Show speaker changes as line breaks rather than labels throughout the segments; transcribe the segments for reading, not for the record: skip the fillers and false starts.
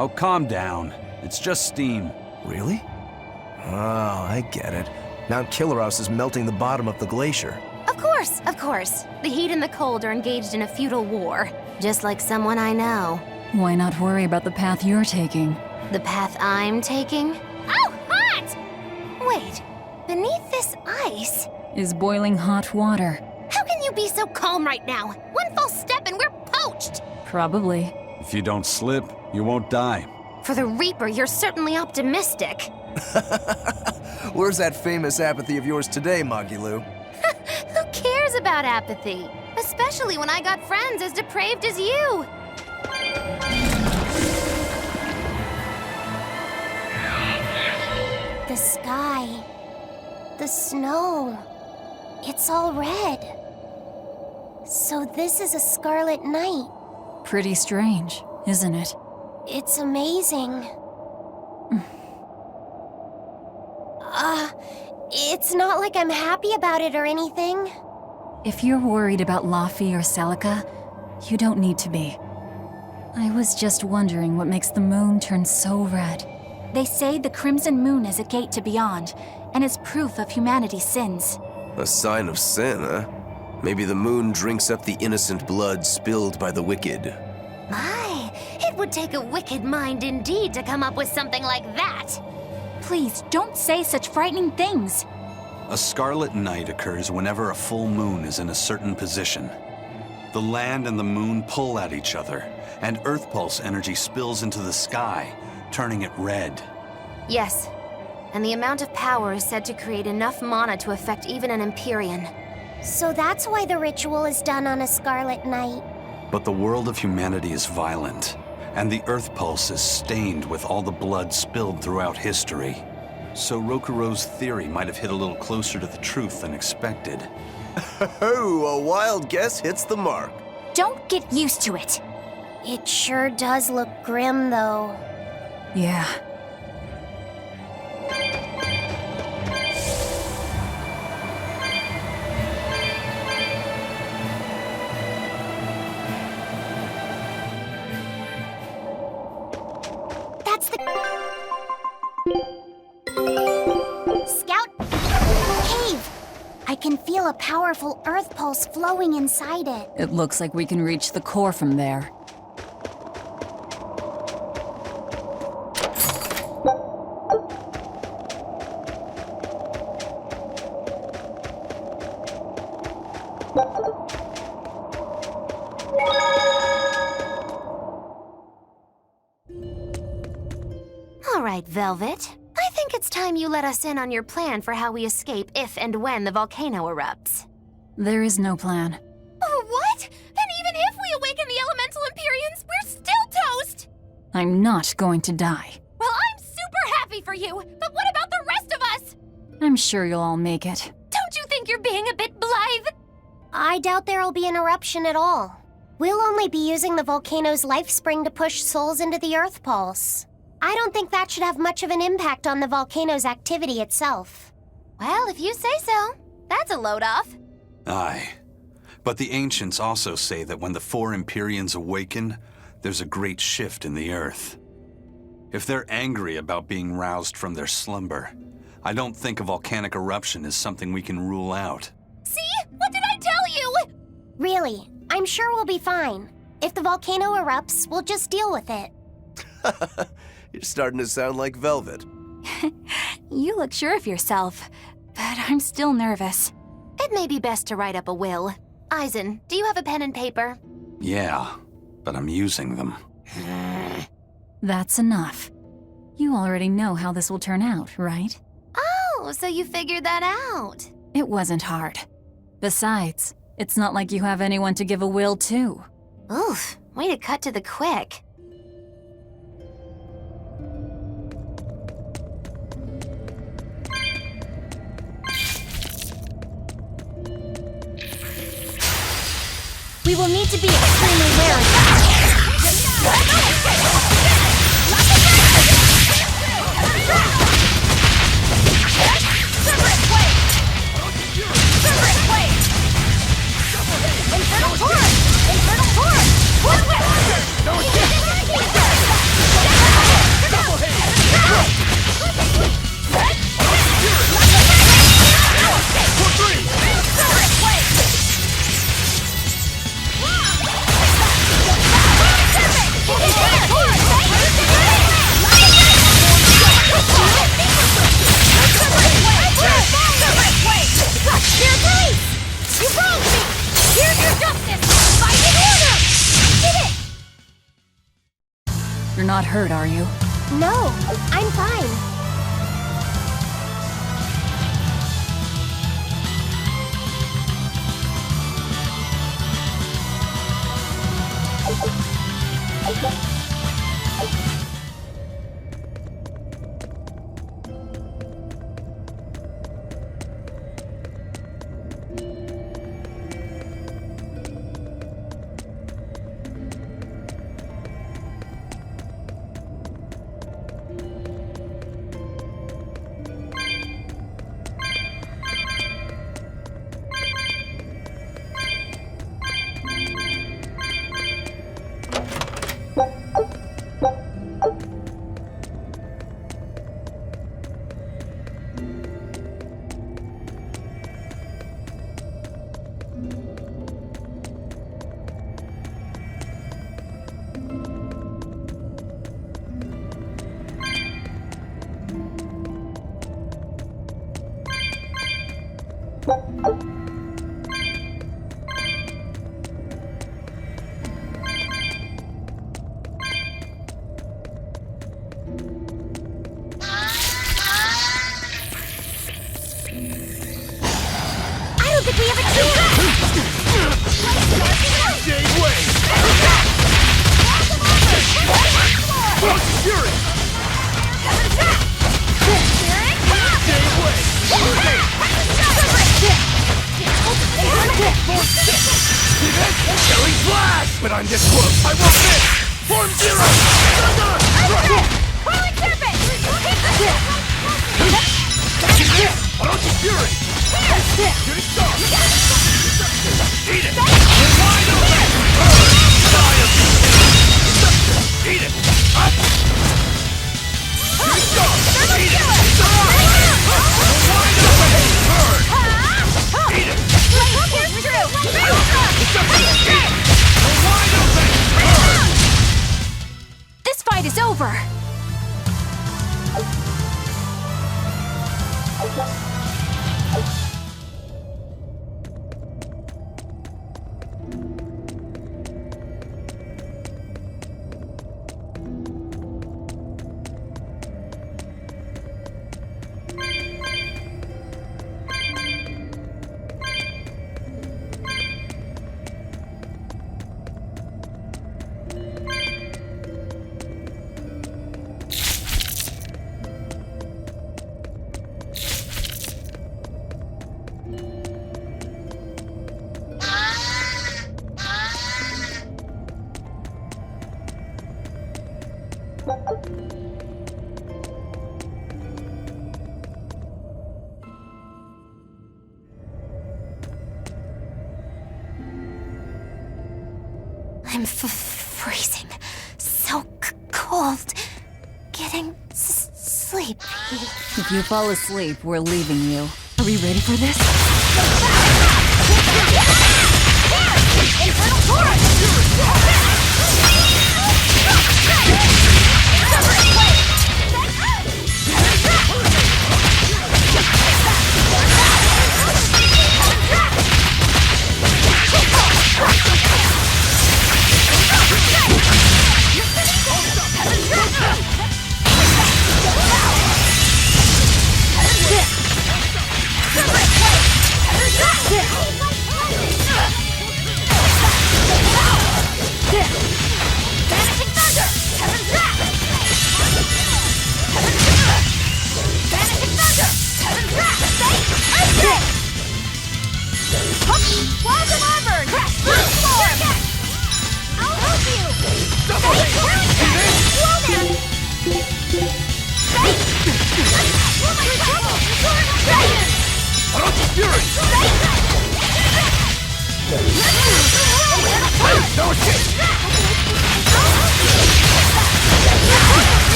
Oh, calm down. It's just steam.
Really? Oh, I get it. Mount Keros is melting the bottom of the glacier.
Of course. The heat and the cold are engaged in a futile war. Just like someone I know.
Why not worry about the path you're taking?
The path I'm taking? Oh, hot! Wait, beneath this ice?
Is boiling hot water.
How can you be so calm right now? One false step and we're poached!
Probably.
If you don't slip, you won't die.
For the Reaper, you're certainly optimistic.
Where's that famous apathy of yours today, Magilu?
Who cares about apathy? Especially when I got friends as depraved as you. The sky. The snow. It's all red. So this is a scarlet night.
Pretty strange, isn't it?
It's amazing. It's not like I'm happy about it or anything.
If you're worried about Laffy or Celica, you don't need to be. I was just wondering what makes the moon turn so red.
They say the Crimson Moon is a gate to beyond, and is proof of humanity's sins.
A sign of sin, huh? Maybe the moon drinks up the innocent blood spilled by the wicked.
My, it would take a wicked mind indeed to come up with something like that.
Please, don't say such frightening things.
A scarlet night occurs whenever a full moon is in a certain position. The land and the moon pull at each other, and Earth pulse energy spills into the sky, turning it red.
Yes, and the amount of power is said to create enough mana to affect even an Empyrean. So that's why the ritual is done on a scarlet night.
But the world of humanity is violent, and the Earth pulse is stained with all the blood spilled throughout history. So Rokuro's theory might have hit a little closer to the truth than expected.
Oh, a wild guess hits the mark.
Don't get used to it.
It sure does look grim, though.
Yeah.
That's the... Scout... Cave! I can feel a powerful Earth pulse flowing inside it.
It looks like we can reach the core from there.
All right, Velvet. I think it's time you let us in on your plan for how we escape if and when the volcano erupts.
There is no plan.
Oh, what? Then even if we awaken the elemental Empyreans, we're still toast!
I'm not going to die.
Well, I'm super happy for you, but what about the rest of us?
I'm sure you'll all make it.
Don't you think you're being a bit blithe? I doubt there'll be an eruption at all. We'll only be using the volcano's life spring to push souls into the Earth pulse. I don't think that should have much of an impact on the volcano's activity itself. Well, if you say so. That's a load off.
Aye. But the ancients also say that when the four Empyreans awaken, there's a great shift in the Earth. If they're angry about being roused from their slumber, I don't think a volcanic eruption is something we can rule out.
See? What did I tell you? Really, I'm sure we'll be fine. If the volcano erupts, we'll just deal with it.
You're starting to sound like Velvet.
You look sure of yourself, but I'm still nervous.
It may be best to write up a will. Eisen, do you have a pen and paper?
Yeah, but I'm using them.
That's enough. You already know how this will turn out, right?
Oh, so you figured that out.
It wasn't hard. Besides, it's not like you have anyone to give a will to.
Oof, way to cut to the quick. We will need to be extremely wary. Infernal torrent! Infernal torrent!
You're not hurt, are you?
No, I'm fine. I don't think we have a chance!
Stay away! Fury! Stay away! Jelly flash! But I'm this close, I won't miss! Form zero!
Coiling serpent!
Orochi Fury! Shooting star! Eat it! Wide open! Eat it! Up! Shooting star! Eat it! Wide open! Bird! Eat it! Wide open! Bird!
This fight is over!
I'm freezing. So cold. Getting sleepy.
If you fall asleep, we're leaving you. Are we ready for this?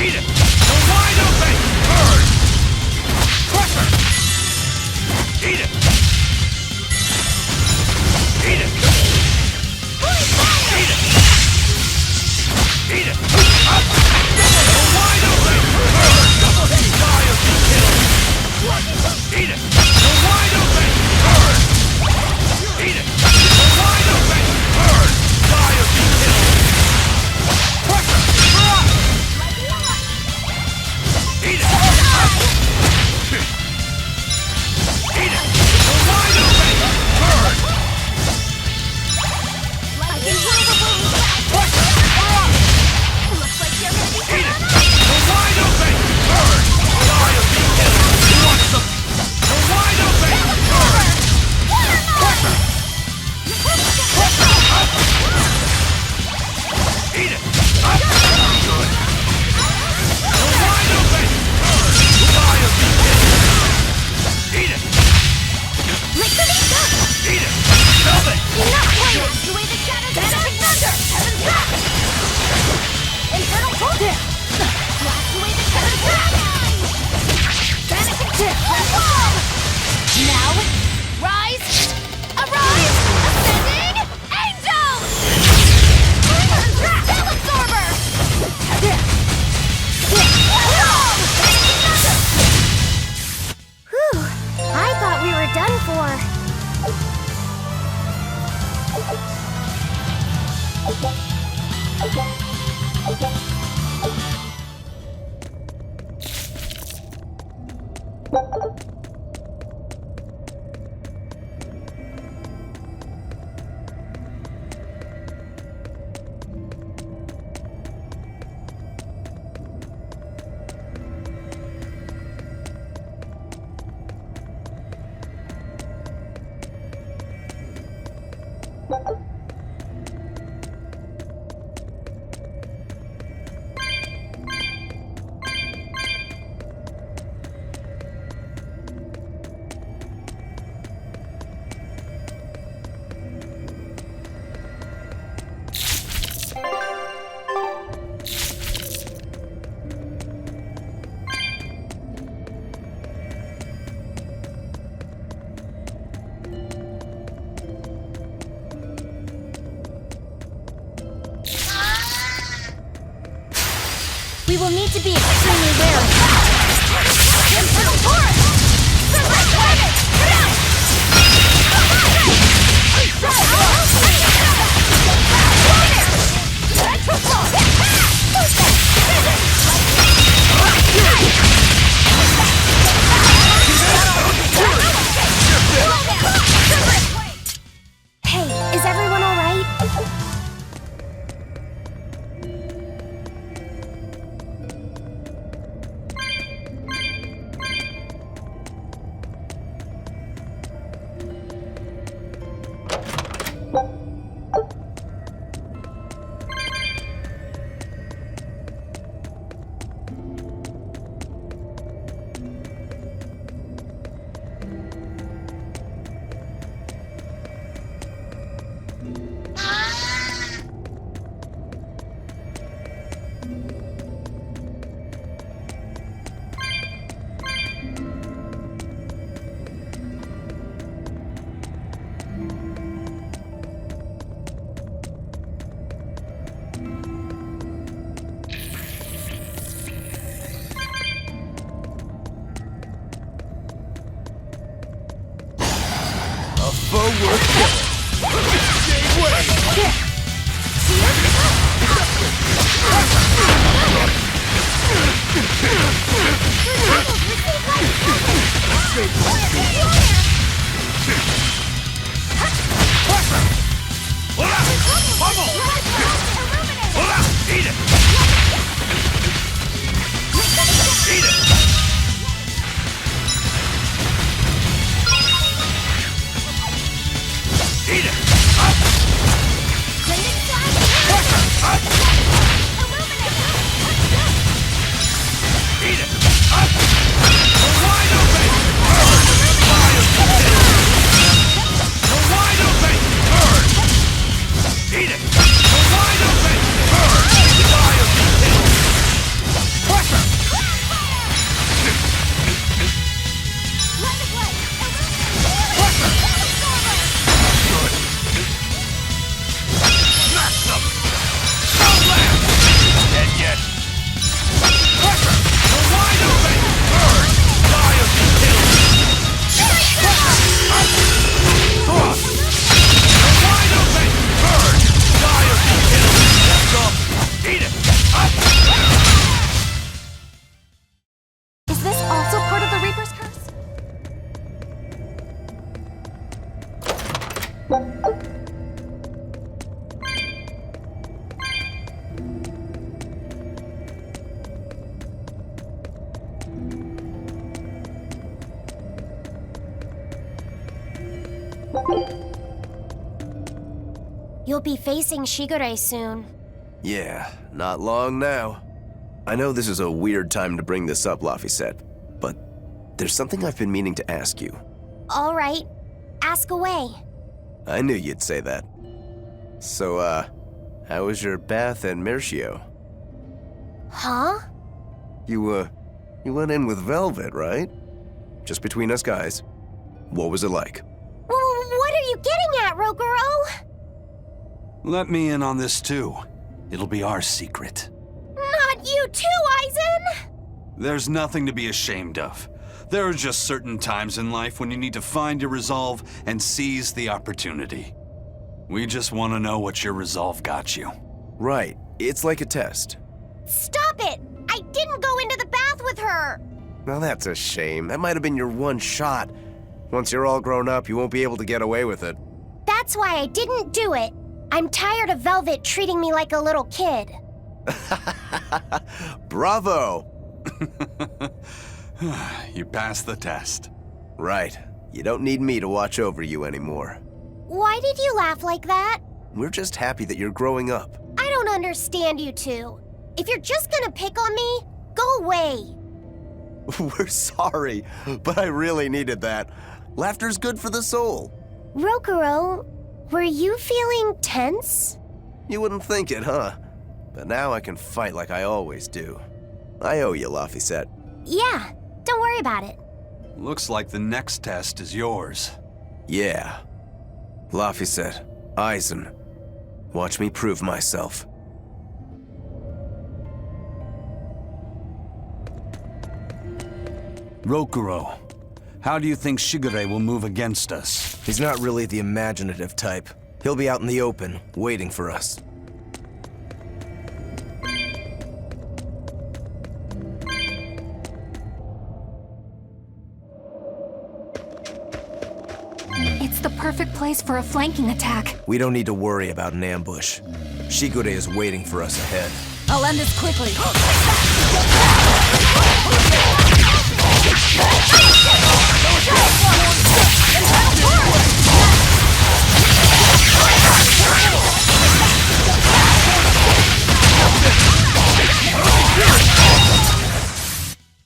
Eat it! Wide open!
We will need to be extremely wary. Internal forest! Hey, is everyone all right?
Forward killer. Stay away. Eat it. Eat it. Eat it! Up! Up! Eat it! Up! We're wide open! Burn! Fire! We're wide open! Burn! Eat it! We're wide open! Burn! Fire! Pressure!
Is this also part of the Reaper's curse?
You'll be facing Shigure soon.
Yeah, not long now. I know this is a weird time to bring this up, Laffy said, but there's something I've been meaning to ask you.
All right, ask away.
I knew you'd say that. So, how was your bath in Melchior?
Huh?
You went in with Velvet, right? Just between us guys. What was it like?
What are you getting at, Roguro?
Let me in on this too. It'll be our secret.
Not you too, Aizen!
There's nothing to be ashamed of. There are just certain times in life when you need to find your resolve and seize the opportunity. We just want to know what your resolve got you.
Right, it's like a test.
Stop it! I didn't go into the bath with her!
Well, that's a shame. That might have been your one shot. Once you're all grown up, you won't be able to get away with it.
That's why I didn't do it. I'm tired of Velvet treating me like a little kid.
Bravo!
You passed the test.
Right. You don't need me to watch over you anymore.
Why did you laugh like that?
We're just happy that you're growing up.
I don't understand you two. If you're just gonna pick on me, go away.
We're sorry, but I really needed that. Laughter's good for the soul.
Rokuro, were you feeling tense?
You wouldn't think it, huh? But now I can fight like I always do. I owe you, Laphicet.
Yeah, don't worry about it.
Looks like the next test is yours.
Yeah. Laphicet, Aizen, watch me prove myself.
Rokuro, how do you think Shigure will move against us?
He's not really the imaginative type. He'll be out in the open, waiting for us.
It's the perfect place for a flanking attack.
We don't need to worry about an ambush. Shigure is waiting for us ahead.
I'll end this quickly.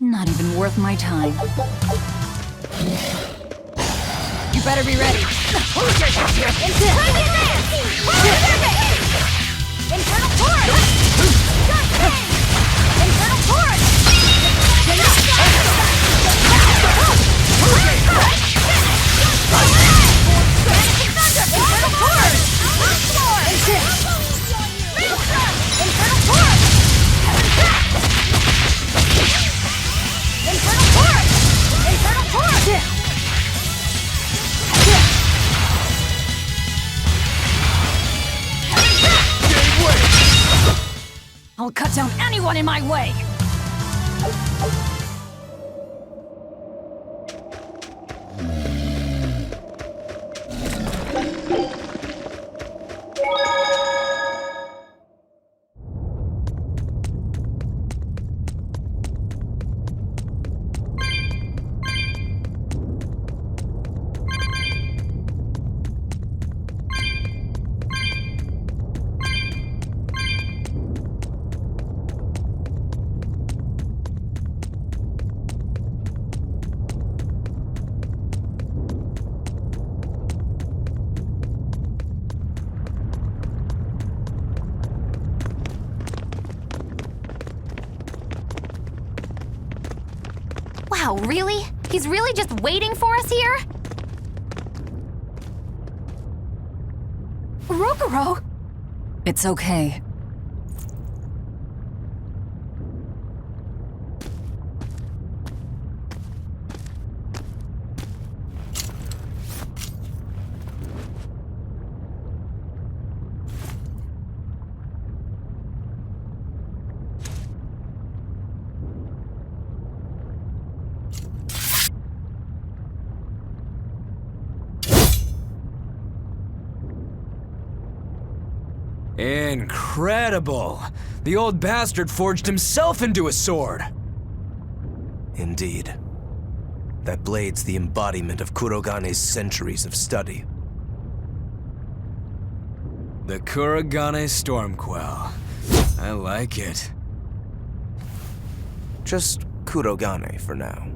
Not even worth my time.
You better be ready.
Internal force! Internal force!
I'll cut down anyone in my way!
Wow, really? He's really just waiting for us here? Rokuro!
It's okay.
Incredible! The old bastard forged himself into a sword!
Indeed. That blade's the embodiment of Kurogane's centuries of study.
The Kurogane Stormquell. I like it.
Just Kurogane for now.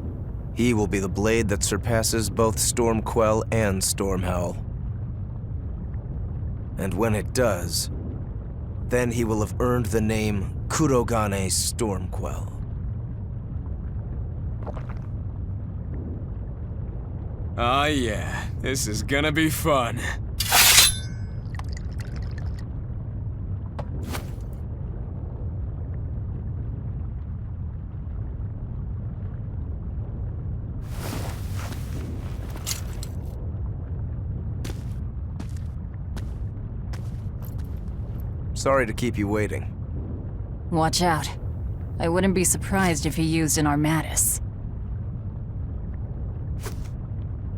He will be the blade that surpasses both Stormquell and Stormhowl. And when it does, then he will have earned the name Kurogane Stormquell.
Oh yeah, this is gonna be fun.
Sorry to keep you waiting.
Watch out. I wouldn't be surprised if he used an Armatus.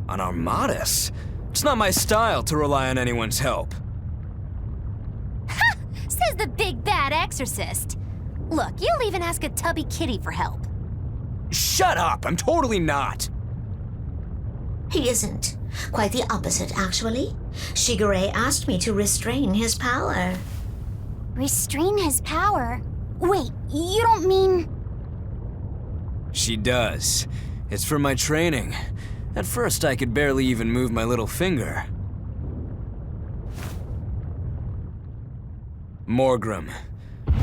An armadas? It's not my style to rely on anyone's help.
Says the big bad exorcist. Look, you'll even ask a tubby kitty for help.
Shut up! I'm totally not!
He isn't. Quite the opposite, actually. Shigure asked me to restrain his power.
Restrain his power? Wait, you don't mean...
She does. It's for my training. At first, I could barely even move my little finger. Morgrim,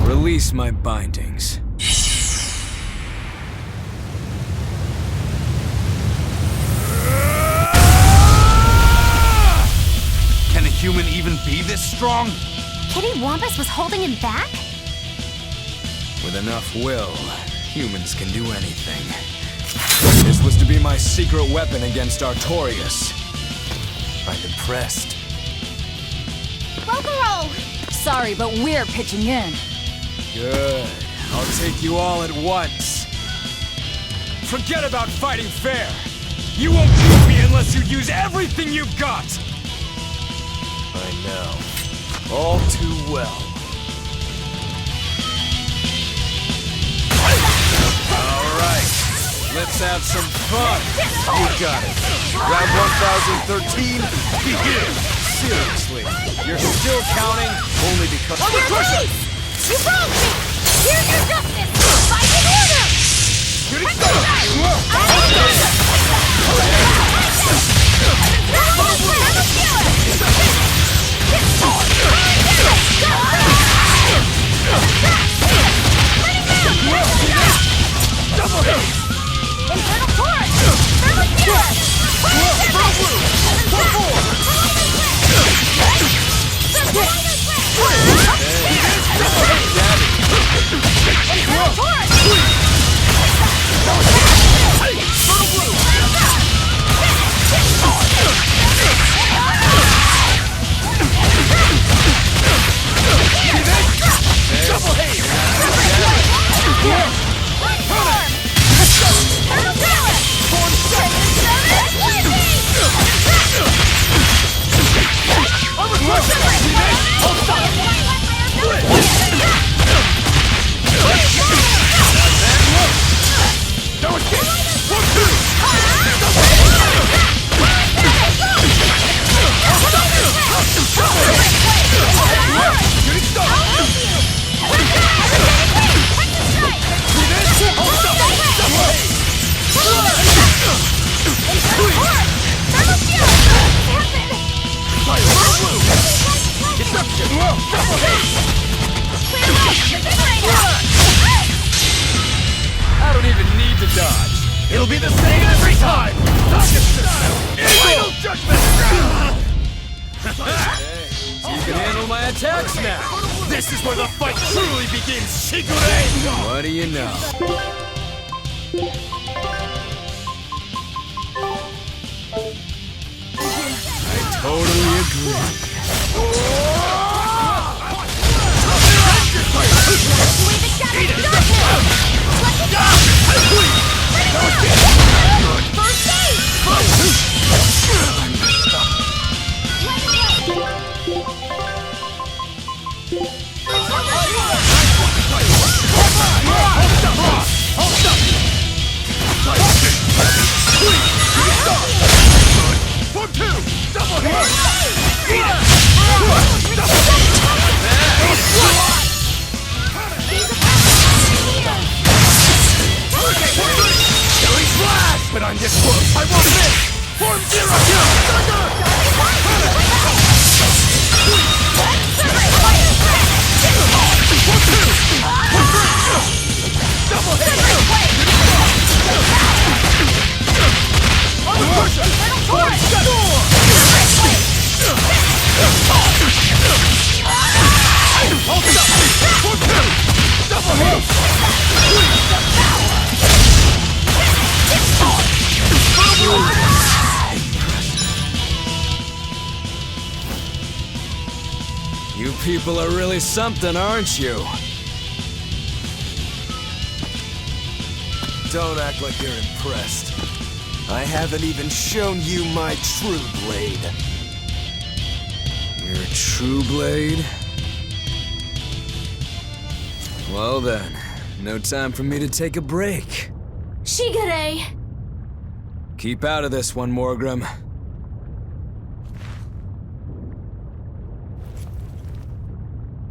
release my bindings.
Can a human even be this strong?
Kitty Wampus was holding him back?
With enough will, humans can do anything. This was to be my secret weapon against Artorias. I'm impressed.
Roll!
Sorry, but we're pitching in.
Good. I'll take you all at once. Forget about fighting fair. You won't beat me unless you use everything you've got. I know. All too well. All right. Let's have some fun. You got it. Round 1013, begin. Seriously, you're still counting only because...
You broke me! Here's your justice! Fight in order! Infernal Torch! Thermal
I don't even need to dodge. It'll be the same every time. Final judgment. You can handle my attacks now. This is where the fight truly begins, Shigure. What do you know? I totally agree. But I'm this close, I won't miss! Form zero! Double hit! You people are really something, aren't you? Don't act like you're impressed. I haven't even shown you my true blade. Your true blade? Well then, no time for me to take a break.
Shigure!
Keep out of this one, Morgrim.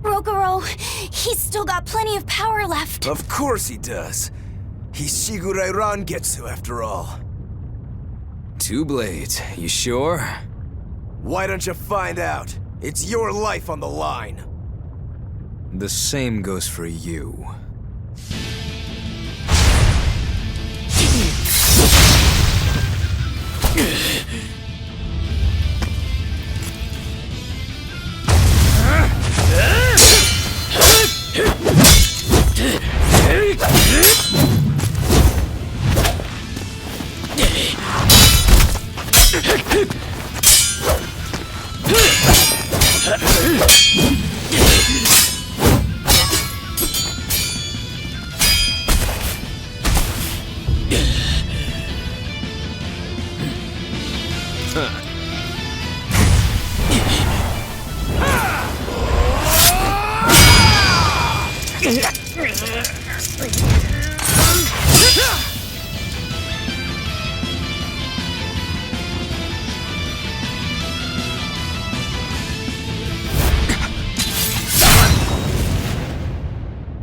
Rogoro, he's still got plenty of power left.
Of course he does. He's Shigure Rangetsu after all. 2 blades, you sure? Why don't you find out? It's your life on the line. The same goes for you.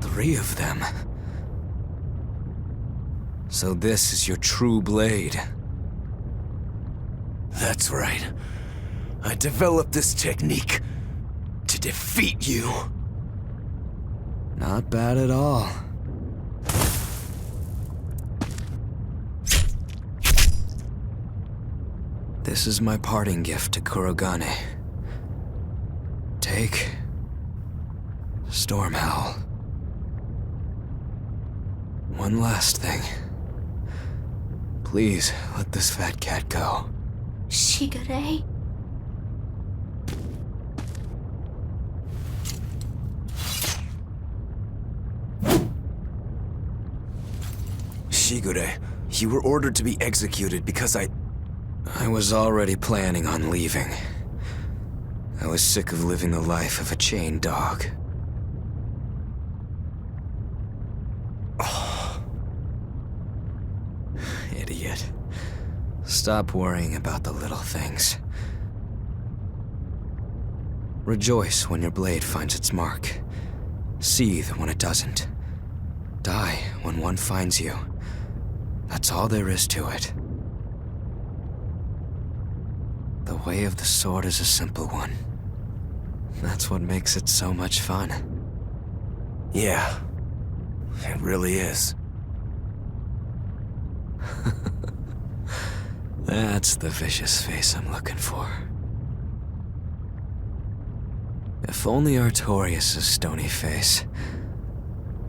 Three of them. So this is your true blade. That's right. I developed this technique to defeat you. Not bad at all. This is my parting gift to Kurogane. Take Storm Howl. One last thing. Please let this fat cat go.
Shigure?
Shigure, you were ordered to be executed because I was already planning on leaving. I was sick of living the life of a chained dog. Oh. Idiot. Stop worrying about the little things. Rejoice when your blade finds its mark. Seethe when it doesn't. Die when one finds you. That's all there is to it. The way of the sword is a simple one. That's what makes it so much fun. Yeah, it really is. That's the vicious face I'm looking for. If only Artorias' stony face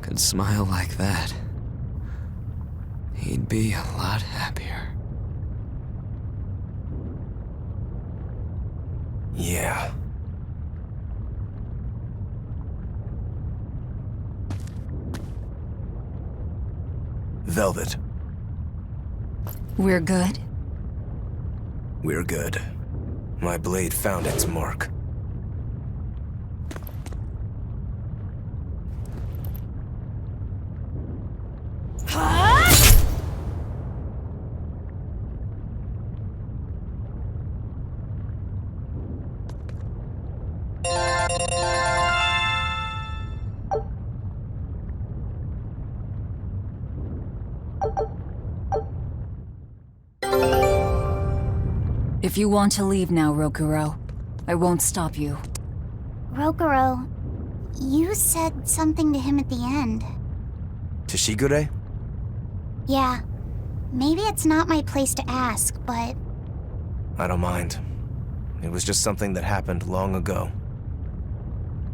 could smile like that, he'd be a lot happier. Yeah. Velvet.
We're good?
We're good. My blade found its mark.
If you want to leave now, Roguro, I won't stop you.
Roguro, you said something to him at the end.
To Shigure?
Yeah. Maybe it's not my place to ask, but...
I don't mind. It was just something that happened long ago.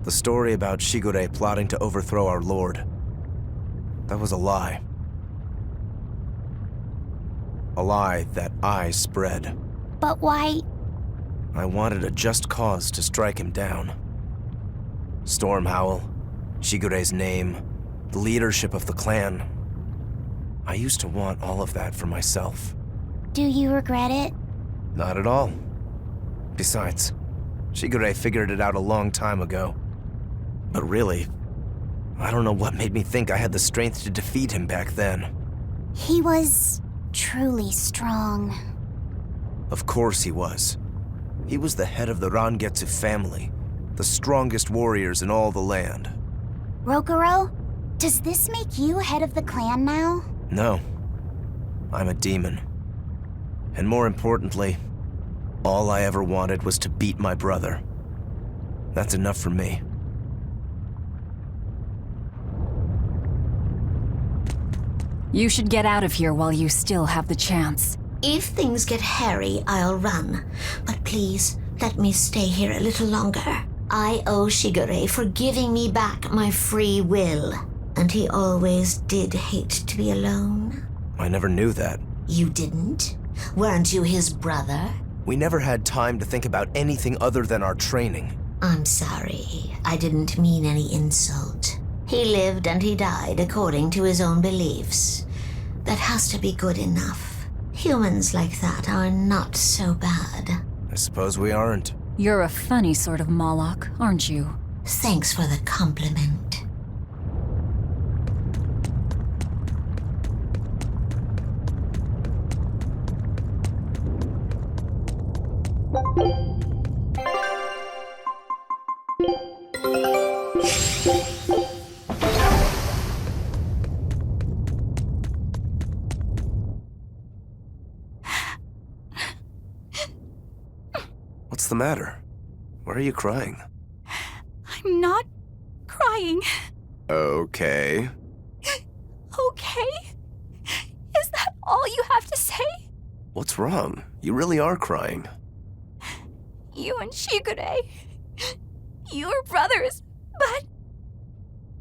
The story about Shigure plotting to overthrow our lord. That was a lie. A lie that I spread.
But why...
I wanted a just cause to strike him down. Storm Howl, Shigure's name, the leadership of the clan. I used to want all of that for myself.
Do you regret it?
Not at all. Besides, Shigure figured it out a long time ago. But really, I don't know what made me think I had the strength to defeat him back then.
He was truly strong.
Of course he was. He was the head of the Rangetsu family, the strongest warriors in all the land.
Rokuro, does this make you head of the clan now?
No. I'm a demon. And more importantly, all I ever wanted was to beat my brother. That's enough for me.
You should get out of here while you still have the chance.
If things get hairy, I'll run. But please, let me stay here a little longer. I owe Shigure for giving me back my free will. And he always did hate to be alone.
I never knew that.
You didn't? Weren't you his brother?
We never had time to think about anything other than our training.
I'm sorry. I didn't mean any insult. He lived and he died according to his own beliefs. That has to be good enough. Humans like that are not so bad.
I suppose we aren't.
You're a funny sort of Moloch, aren't you?
Thanks for the compliment.
What's the matter? Why are you crying?
I'm not crying.
Okay.
Okay? Is that all you have to say?
What's wrong? You really are crying.
You and Shigure. You were brothers, but...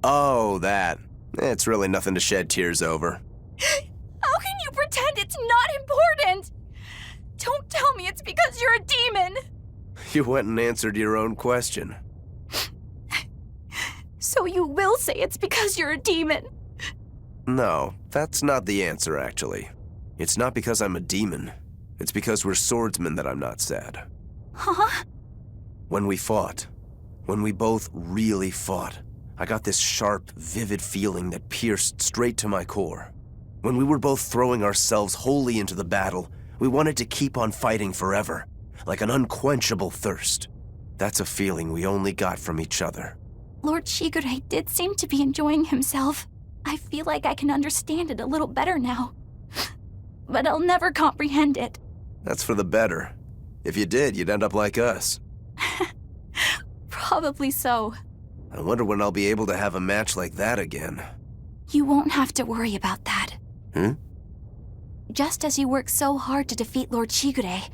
Oh, that. It's really nothing to shed tears over.
How can you pretend it's not important? Don't tell me it's because you're a demon.
You went and answered your own question.
So you will say it's because you're a demon.
No, that's not the answer, actually. It's not because I'm a demon. It's because we're swordsmen that I'm not sad.
Huh?
When we fought, when we both really fought, I got this sharp, vivid feeling that pierced straight to my core. When we were both throwing ourselves wholly into the battle, we wanted to keep on fighting forever, like an unquenchable thirst. That's a feeling we only got from each other.
Lord Shigure did seem to be enjoying himself. I feel like I can understand it a little better now. But I'll never comprehend it.
That's for the better. If you did, you'd end up like us.
Probably so.
I wonder when I'll be able to have a match like that again.
You won't have to worry about that.
Hmm?
Just as you work so hard to defeat Lord Shigure,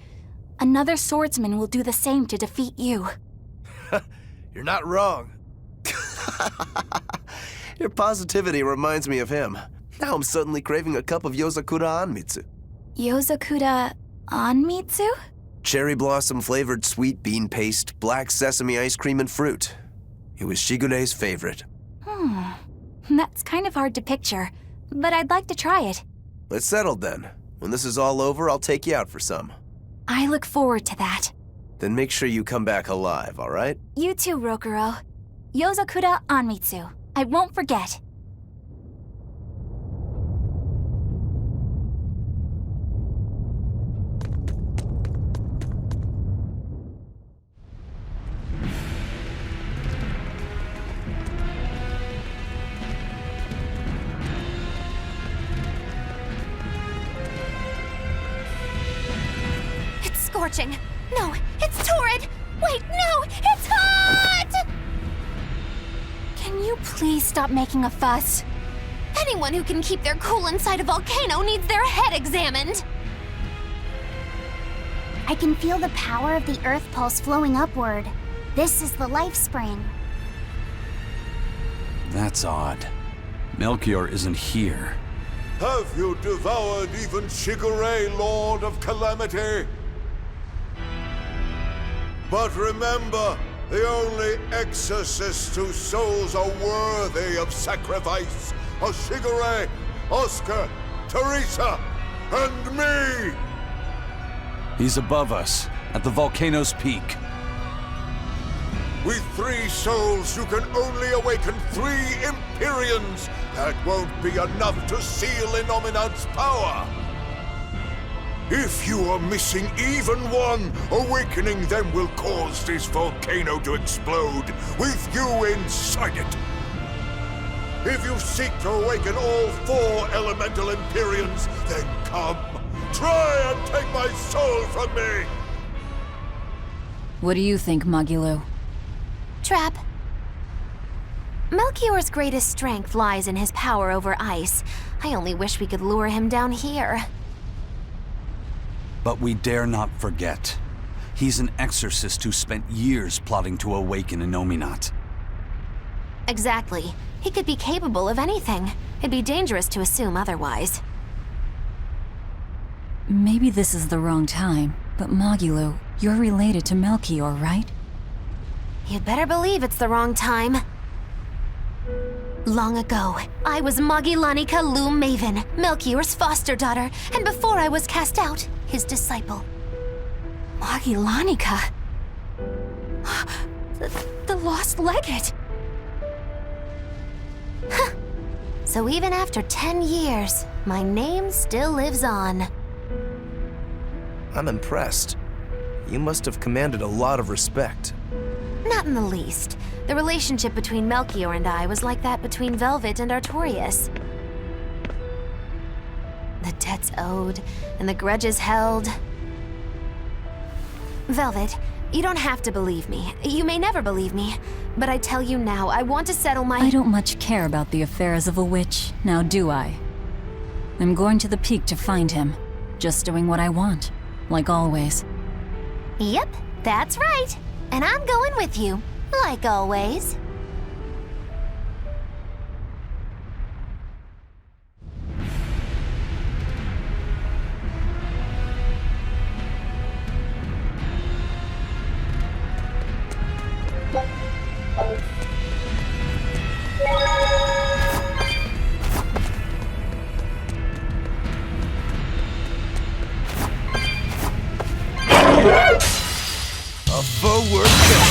another swordsman will do the same to defeat you.
You're not wrong. Your positivity reminds me of him. Now I'm suddenly craving a cup of Yozakura Anmitsu.
Yozakura Anmitsu?
Cherry blossom flavored sweet bean paste, black sesame ice cream, and fruit. It was Shigure's favorite.
That's kind of hard to picture, but I'd like to try it.
It's settled then. When this is all over, I'll take you out for some.
I look forward to that.
Then make sure you come back alive, all right?
You too, Rokuro. Yozakura Anmitsu. I won't forget.
It's scorching. No, it's torrid. Wait, no, it's hot!
Can you please stop making a fuss?
Anyone who can keep their cool inside a volcano needs their head examined. I can feel the power of the earth pulse flowing upward. This is the life spring.
That's odd. Melchior isn't here.
Have you devoured even Shigure, Lord of Calamity? But remember, the only exorcists whose souls are worthy of sacrifice are Shigure, Oscar, Teresa, and me!
He's above us, at the volcano's peak.
With 3 souls, you can only awaken 3 Empyreans. That won't be enough to seal Innominat's power. If you are missing even one, awakening them will cause this volcano to explode, with you inside it. If you seek to awaken all 4 elemental Empyreans, then come. Try and take my soul from me!
What do you think, Magilo?
Trap. Melchior's greatest strength lies in his power over ice. I only wish we could lure him down here.
But we dare not forget. He's an exorcist who spent years plotting to awaken Innominat.
Exactly. He could be capable of anything. It'd be dangerous to assume otherwise.
Maybe this is the wrong time, but Magilo, you're related to Melchior, right?
You'd better believe it's the wrong time. Long ago, I was Magilanica Loom Maven, Melchior's foster daughter, and before I was cast out, his disciple. Magilanica? The lost legate? Huh. So even after 10 years, my name still lives on.
I'm impressed. You must have commanded a lot of respect.
Not in the least. The relationship between Melchior and I was like that between Velvet and Artorias. The debts owed, and the grudges held. Velvet, you don't have to believe me. You may never believe me. But I tell you now, I want to settle my—
I don't much care about the affairs of a witch, now do I? I'm going to the peak to find him. Just doing what I want, like always.
Yep, that's right. And I'm going with you, like always.
A forward kill.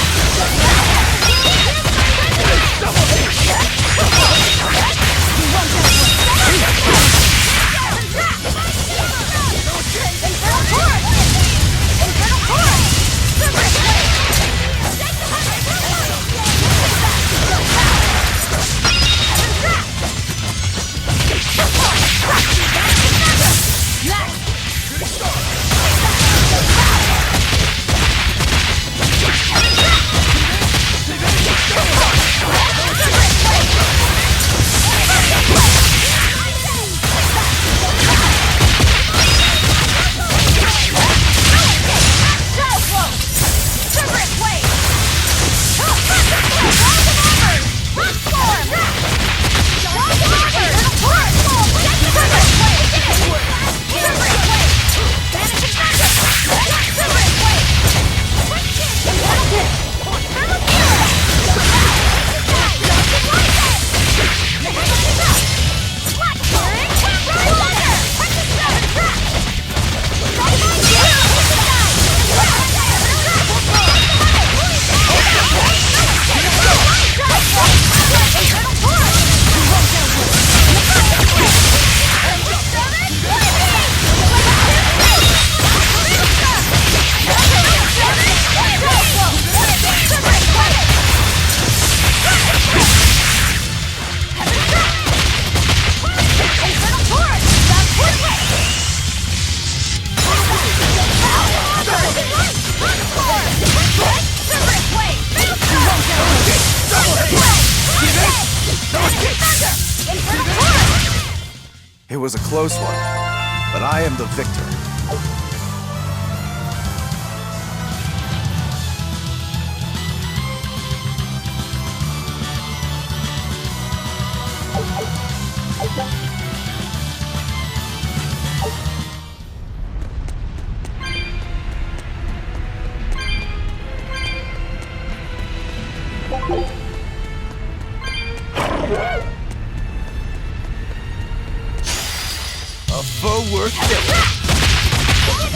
It was a close one, but I am the victor. A forward kill.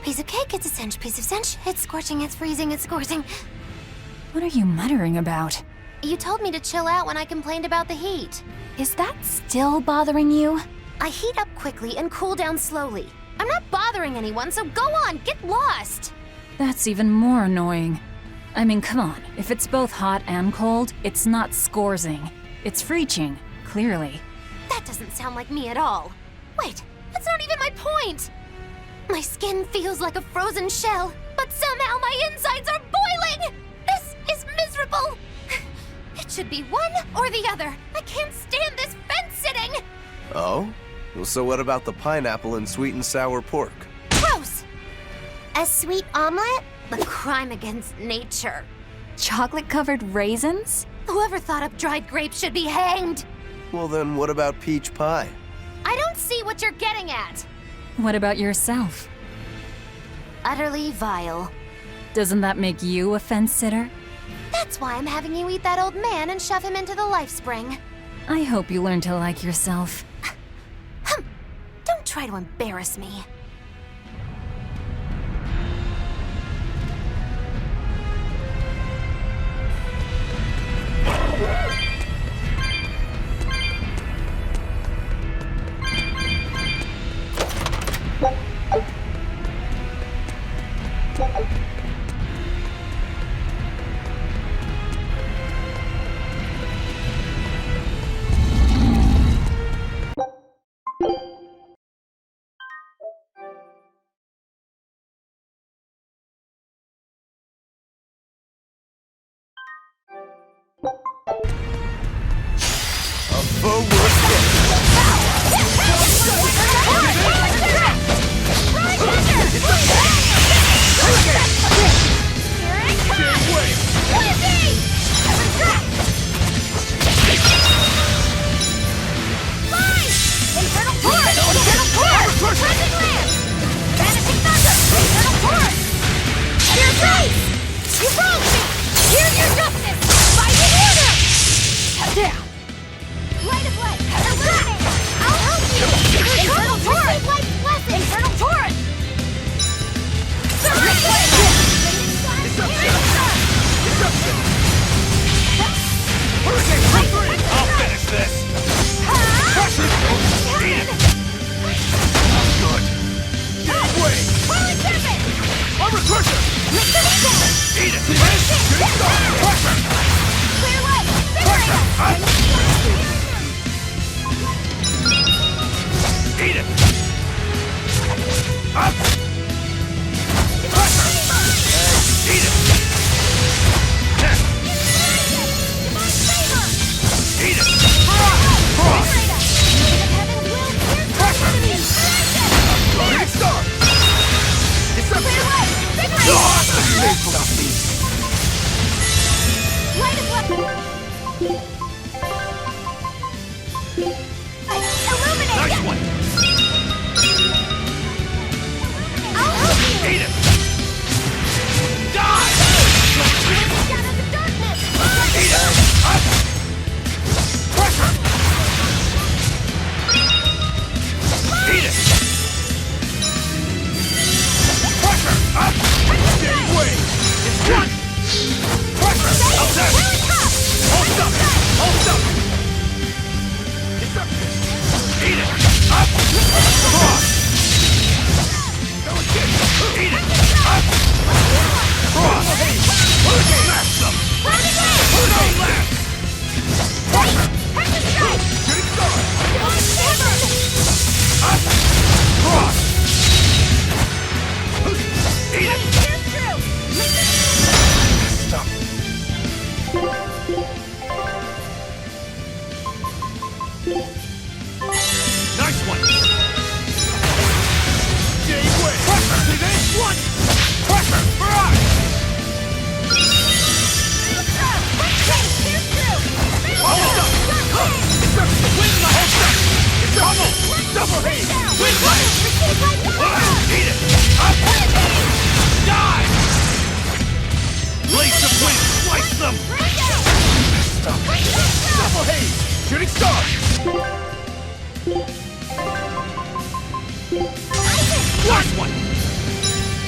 Piece of cake, it's a cinch. Piece of cinch, it's scorching, it's freezing, it's scorching.
What are you muttering about?
You told me to chill out when I complained about the heat.
Is that still bothering you?
I heat up quickly and cool down slowly. I'm not bothering anyone, so go on, get lost.
That's even more annoying. I mean, come on. If it's both hot and cold, it's not scorzing. It's freeching, clearly.
That doesn't sound like me at all. Wait, that's not even my point. My skin feels like a frozen shell, but somehow my insides are boiling! This is miserable! It should be one or the other. I can't stand this fence-sitting!
Oh? Well, so what about the pineapple and sweet and sour pork?
Gross! A sweet omelet? A crime against nature.
Chocolate-covered raisins?
Whoever thought up dried grapes should be hanged!
Well then, what about peach pie?
I don't see what you're getting at!
What about yourself?
Utterly vile.
Doesn't that make you a fence-sitter?
That's why I'm having you eat that old man and shove him into the life spring.
I hope you learn to like yourself.
Don't try to embarrass me.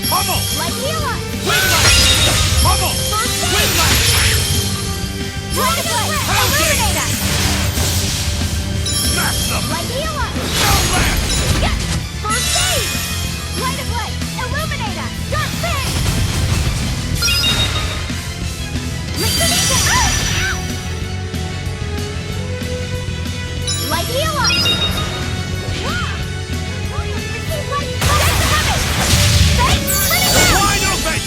Pummel!
Light healer!
Pummel! Windlash!
Light of light!
Pound it!
Illuminate us!
Smash them!
Light healer!
Sound blast!
Yes! First aid! Light of light! Illuminate us! Dark fang! Liquidation! Light healer!
Wide open!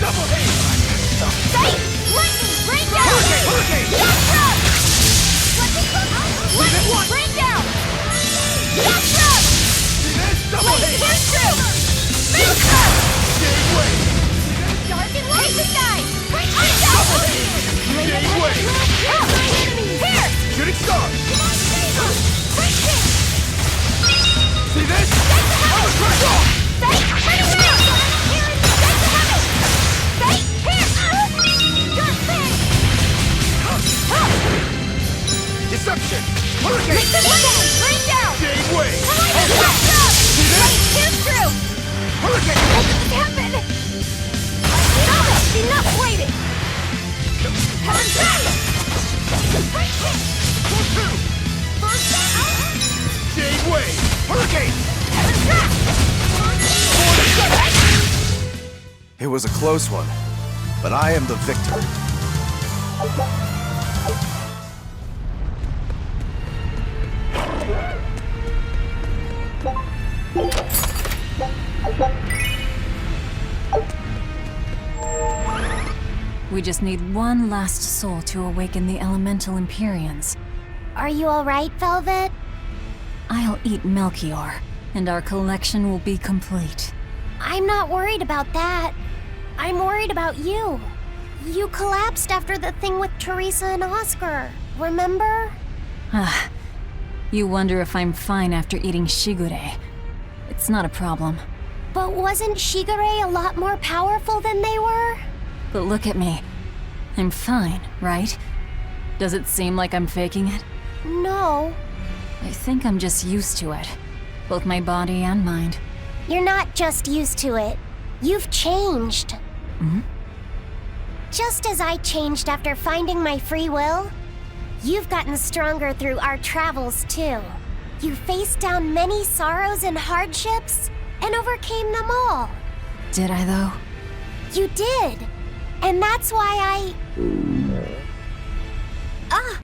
Double hit! Hurricane! See this? Double hit! Gateway! Gateway! Shooting star! See this? Deception! Hurricane! Gateway! See this? Hurricane!
Enough waiting!
Gateway! Hurricane!
It was a close one, but I am the victor.
We just need one last soul to awaken the elemental Empyreans.
Are you alright, Velvet?
I'll eat Melchior, and our collection will be complete.
I'm not worried about that. I'm worried about you. You collapsed after the thing with Teresa and Oscar, remember?
Ah, you wonder if I'm fine after eating Shigure. It's not a problem.
But wasn't Shigure a lot more powerful than they were?
But look at me. I'm fine, right? Does it seem like I'm faking it?
No.
I think I'm just used to it. Both my body and mind.
You're not just used to it. You've changed.
Hmm?
Just as I changed after finding my free will, you've gotten stronger through our travels too. You faced down many sorrows and hardships, and overcame them all.
Did I, though?
You did. And that's why I... Ah!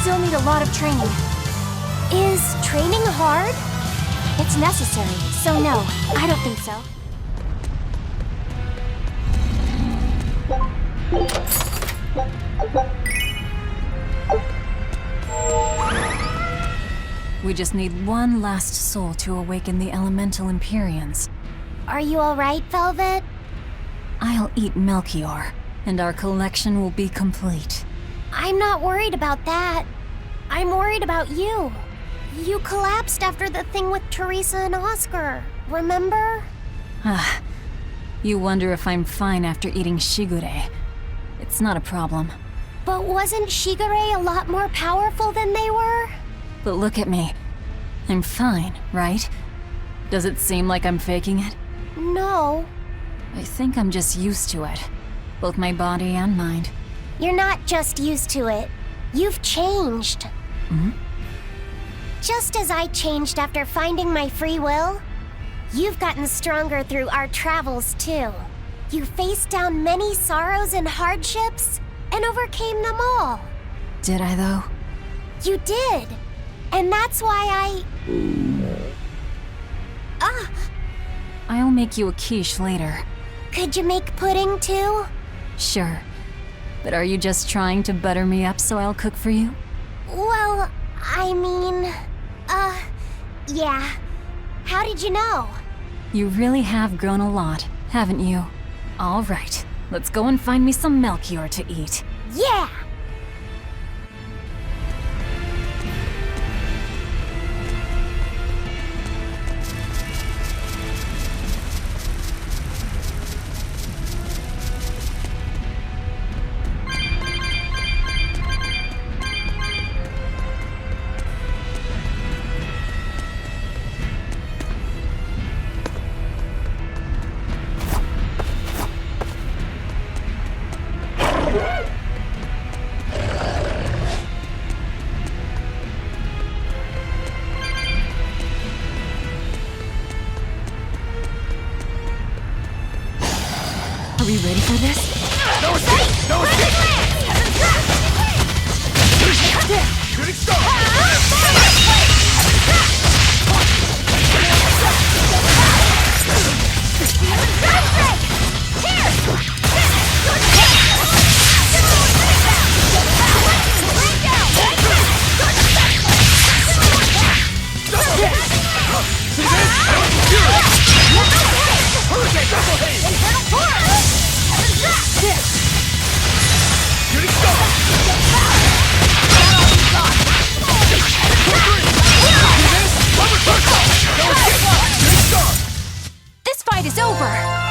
still need a lot of training.
Is training hard?
It's necessary, so no, I don't think so.
We just need one last soul to awaken the elemental Empyreans.
Are you alright, Velvet?
I'll eat Melchior, and our collection will be complete.
I'm not worried about that. I'm worried about you. You collapsed after the thing with Teresa and Oscar, remember?
Ah, you wonder if I'm fine after eating Shigure. It's not a problem.
But wasn't Shigure a lot more powerful than they were?
But look at me. I'm fine, right? Does it seem like I'm faking it?
No.
I think I'm just used to it. Both my body and mind.
You're not just used to it. You've changed.
Hmm?
Just as I changed after finding my free will, you've gotten stronger through our travels too. You faced down many sorrows and hardships, and overcame them all.
Did I though?
You did. And that's why
I'll make you a quiche later.
Could you make pudding too?
Sure. But are you just trying to butter me up so I'll cook for you?
Well, I mean, yeah. How did you know?
You really have grown a lot, haven't you? All right, let's go and find me some Melchior to eat.
Yeah!
Are we ready for this?
No escape! No escape! Shooting star!
This fight is over!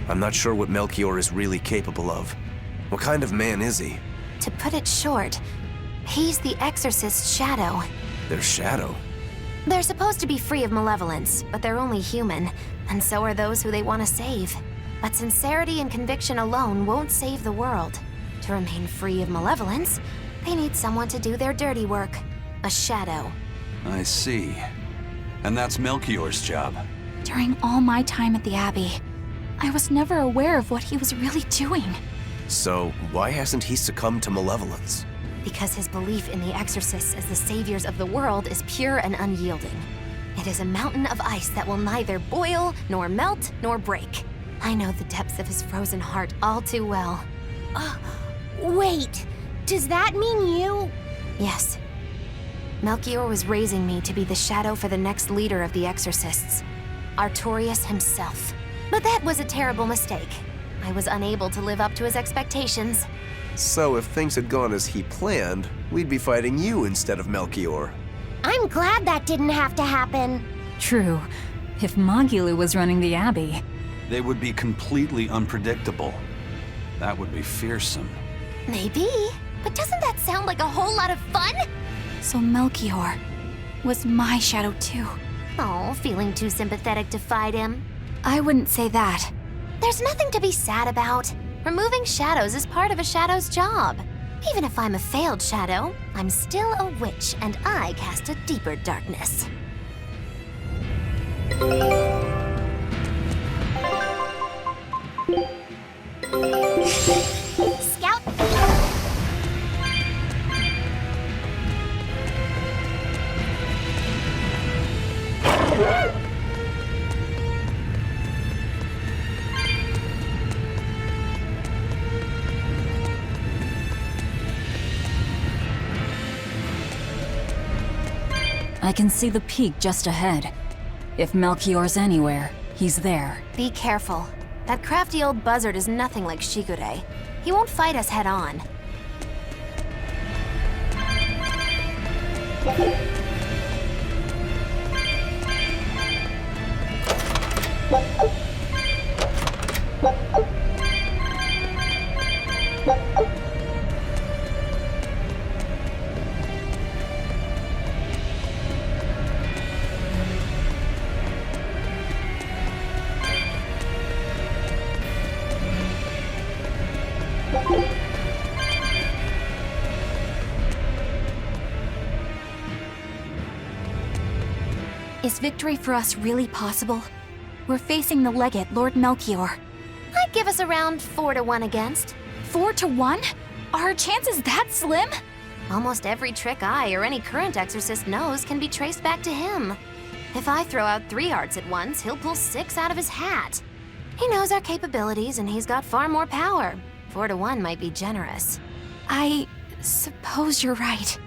I'm not sure what Melchior is really capable of. What kind of man is he?
To put it short, he's the Exorcist's shadow.
Their shadow?
They're supposed to be free of malevolence, but they're only human, and so are those who they want to save. But sincerity and conviction alone won't save the world. To remain free of malevolence, they need someone to do their dirty work. A shadow.
I see. And that's Melchior's job.
During all my time at the Abbey, I was never aware of what he was really doing.
So, why hasn't he succumbed to malevolence?
Because his belief in the Exorcists as the saviors of the world is pure and unyielding. It is a mountain of ice that will neither boil, nor melt, nor break. I know the depths of his frozen heart all too well.
Wait, does that mean you?
Yes. Melchior was raising me to be the shadow for the next leader of the Exorcists, Artorias himself. But that was a terrible mistake. I was unable to live up to his expectations.
So if things had gone as he planned, we'd be fighting you instead of Melchior.
I'm glad that didn't have to happen.
True. If Magilou was running the Abbey,
They would be completely unpredictable. That would be fearsome.
Maybe, but doesn't that sound like a whole lot of fun?
So Melchior was my shadow too.
Oh, feeling too sympathetic to fight him?
I wouldn't say that.
There's nothing to be sad about. Removing shadows is part of a shadow's job. Even if I'm a failed shadow, I'm still a witch, and I cast a deeper darkness.
Scout.
I can see the peak just ahead. If Melchior's anywhere, he's there.
Be careful. That crafty old buzzard is nothing like Shigure. He won't fight us head on.
Is victory for us really possible? We're facing the legate, Lord Melchior.
I'd give us around 4-1 against.
4-1? Are our chances that slim?
Almost every trick I or any current exorcist knows can be traced back to him. If I throw out 3 hearts at once, he'll pull 6 out of his hat. He knows our capabilities and he's got far more power. 4-1 might be generous.
I suppose you're right.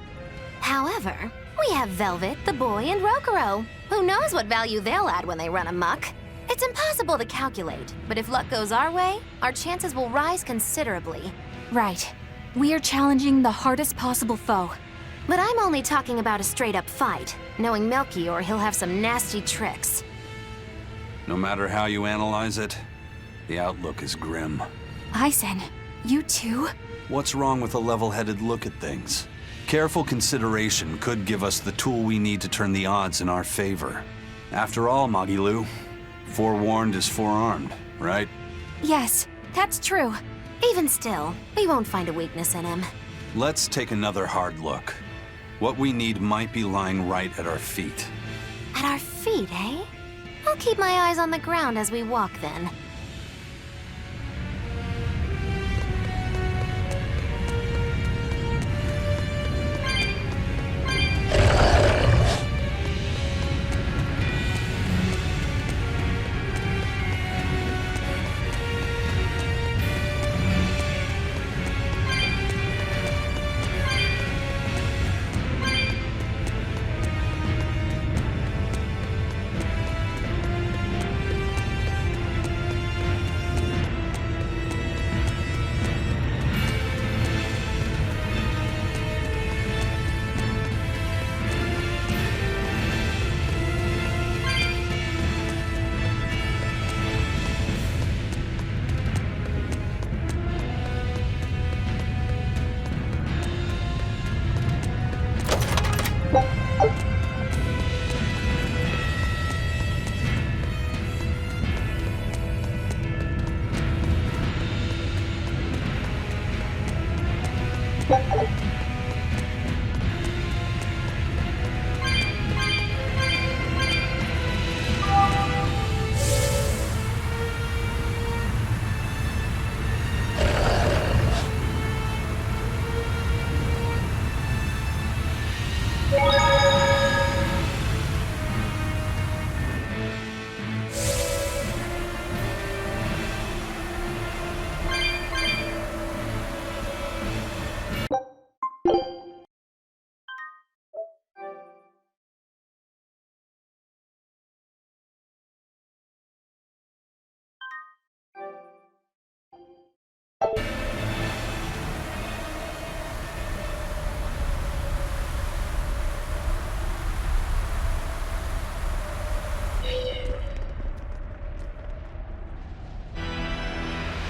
However, we have Velvet, the boy, and Rokuro. Who knows what value they'll add when they run amok? It's impossible to calculate, but if luck goes our way, our chances will rise considerably.
Right. We are challenging the hardest possible foe.
But I'm only talking about a straight-up fight. Knowing Melchior, he'll have some nasty tricks.
No matter how you analyze it, the outlook is grim.
Eisen, you too?
What's wrong with a level-headed look at things? Careful consideration could give us the tool we need to turn the odds in our favor. After all, Magilou, forewarned is forearmed, right?
Yes, that's true.
Even still, we won't find a weakness in him.
Let's take another hard look. What we need might be lying right at our feet.
At our feet, eh? I'll keep my eyes on the ground as we walk then.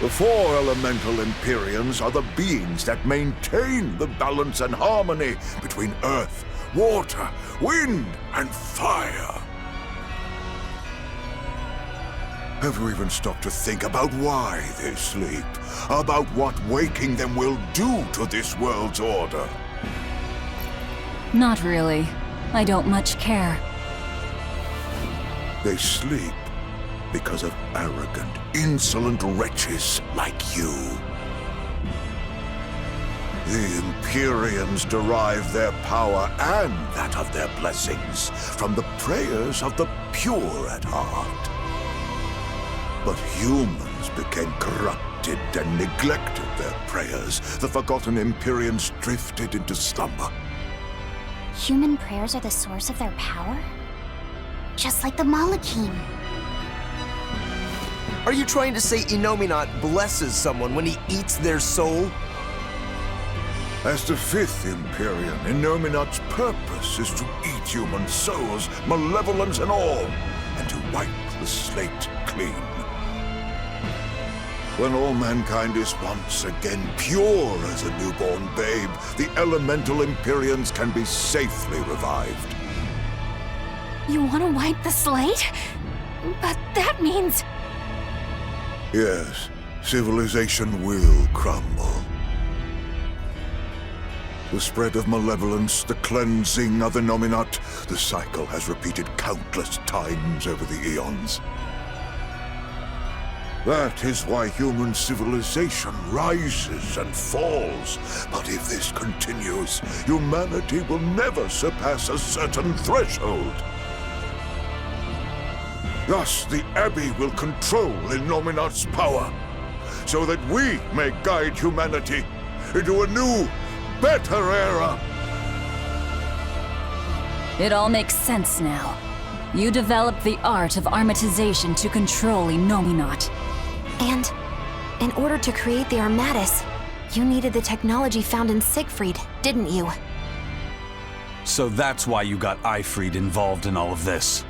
The four elemental Empyreans are the beings that maintain the balance and harmony between earth, water, wind, and fire. Have you even stopped to think about why they sleep? About what waking them will do to this world's order?
Not really. I don't much care.
They sleep because of arrogant, insolent wretches like you. The Empyreans derive their power and that of their blessings from the prayers of the pure at heart. But humans became corrupted and neglected their prayers. The forgotten Empyreans drifted into slumber.
Human prayers are the source of their power? Just like the Malachim.
Are you trying to say Innominat blesses someone when he eats their soul?
As the fifth Empyrean, Innominat's purpose is to eat human souls, malevolence and all, and to wipe the slate clean. When all mankind is once again pure as a newborn babe, the elemental Empyreans can be safely revived.
You want to wipe the slate? But that means...
Yes, civilization will crumble. The spread of malevolence, the cleansing of Innominat, the cycle has repeated countless times over the eons. That is why human civilization rises and falls. But if this continues, humanity will never surpass a certain threshold. Thus, the Abbey will control Innominat's power, so that we may guide humanity into a new, better era.
It all makes sense now. You developed the art of armatization to control Innominat.
And in order to create the Armatis, you needed the technology found in Siegfried, didn't you?
So that's why you got Ifried involved in all of this.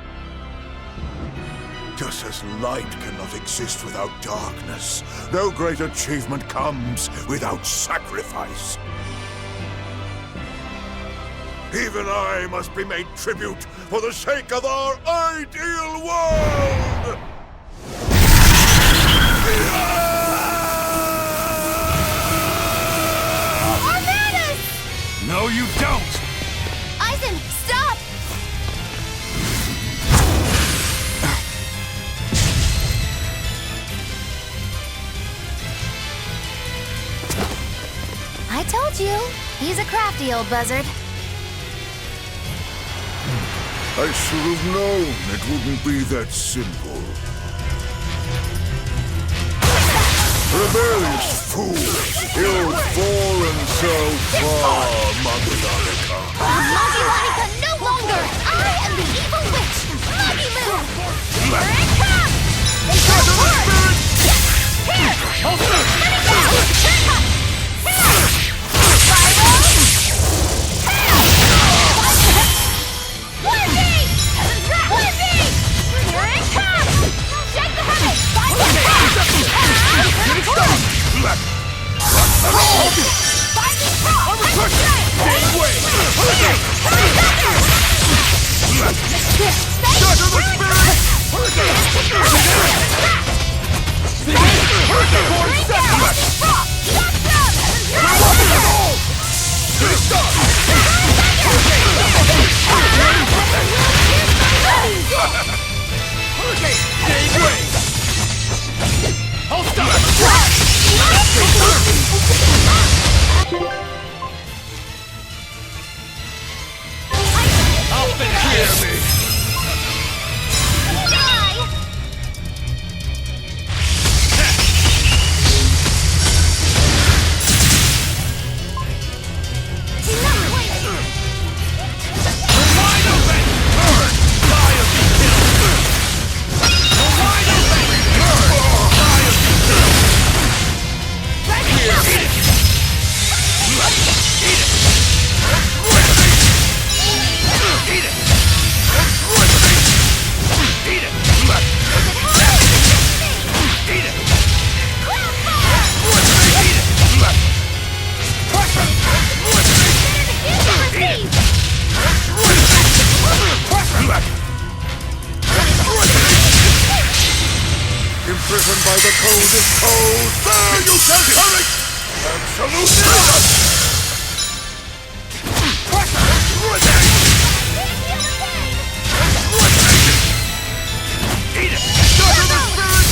Just as light cannot exist without darkness, no great achievement comes without sacrifice. Even I must be made tribute for the sake of our ideal world!
Armatis!
No, you don't!
Eisen, stop!
told you. He's a crafty old buzzard.
I should have known it wouldn't be that simple. Rebellious fools, ill-fallen so far, Magilanica.
Magilanica no longer! I am the evil witch, Magilu! Here it comes! Internal force! Here! Spinning down! Turn up! Here! Spiral! Here! Blizzy! Blizzy! Here it comes! Shake the heavens! Find the top! Internal force! Finding top! Big way!
Imprisoned by the coldest cold, there you shall perish! Absolute innocence! Eat it! Start of the spirit!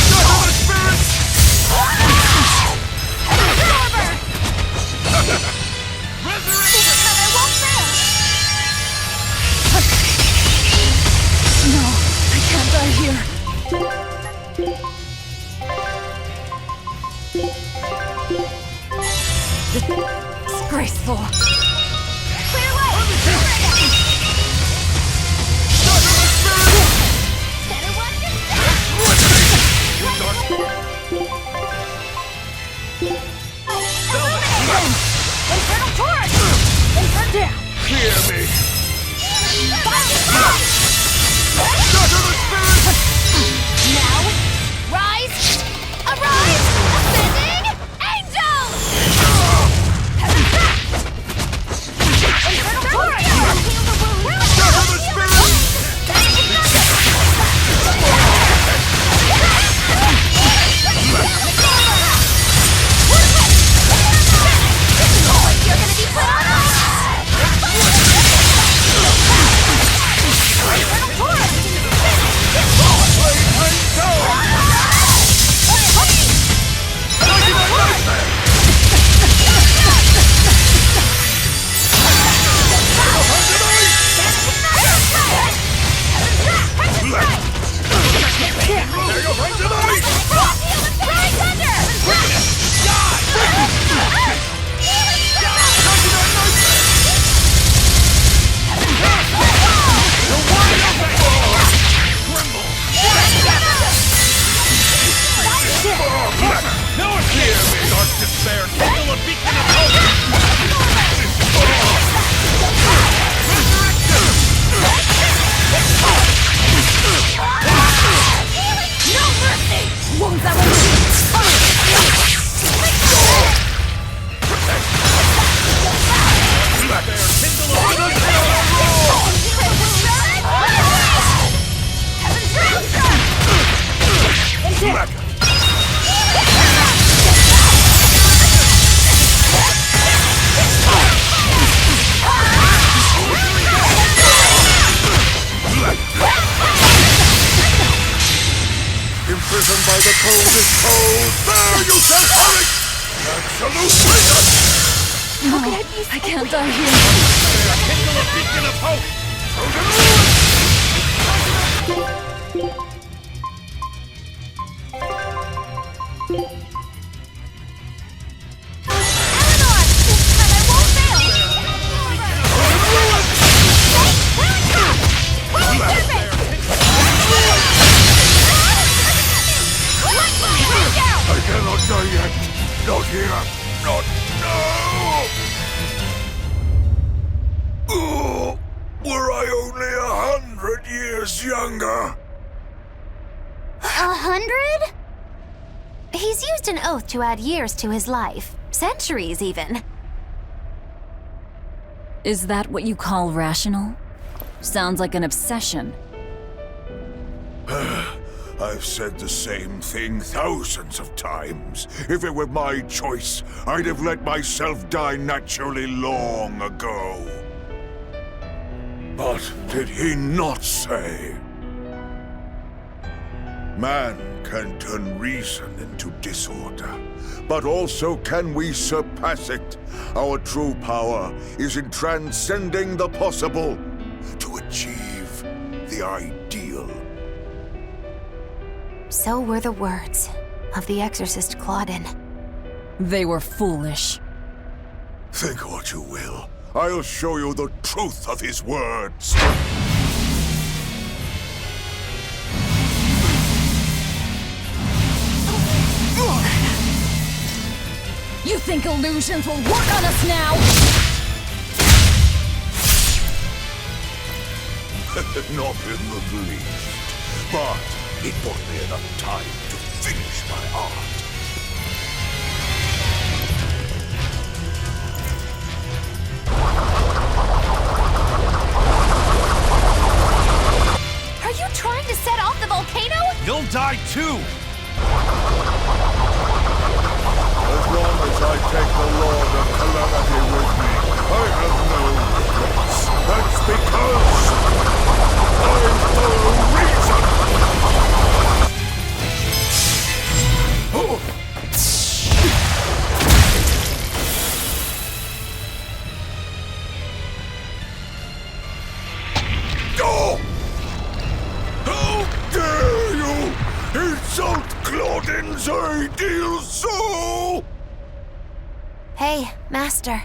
Start of the spirit! Resurrection!
I won't fail!
No, I can't die here. Disgraceful.
Clear way! Better watch your step! Illuminate! Infernal torch! Infern down!
Hear me!
Now, rise! Arise! Ascending! Angels!
driven by the coldest cold. There, you shall have it! Absolute
No, I can't die here.
Kindle a beacon of hope! Frozen
Eleanor! This time I won't fail!
I cannot die yet! Not here! Not now! Oh, were I only 100 years younger!
100? He's used an oath to add years to his life. Centuries, even.
Is that what you call rational? Sounds like an obsession.
I've said the same thing thousands of times. If it were my choice, I'd have let myself die naturally long ago. But did he not say? Man can turn reason into disorder, but also can we surpass it. Our true power is in transcending the possible to achieve the ideal.
So were the words of the exorcist Claudin.
They were foolish.
Think what you will. I'll show you the truth of his words.
You think illusions will work on us now?
Not in the least. But it bought me enough time to finish my art.
Are you trying to set off the volcano?
You'll die too!
As long as I take the Lord of Calamity with me, I have no regrets. That's because I follow reason! Oh. Oh! How dare you insult Claudin's ideal soul!
Hey, Master.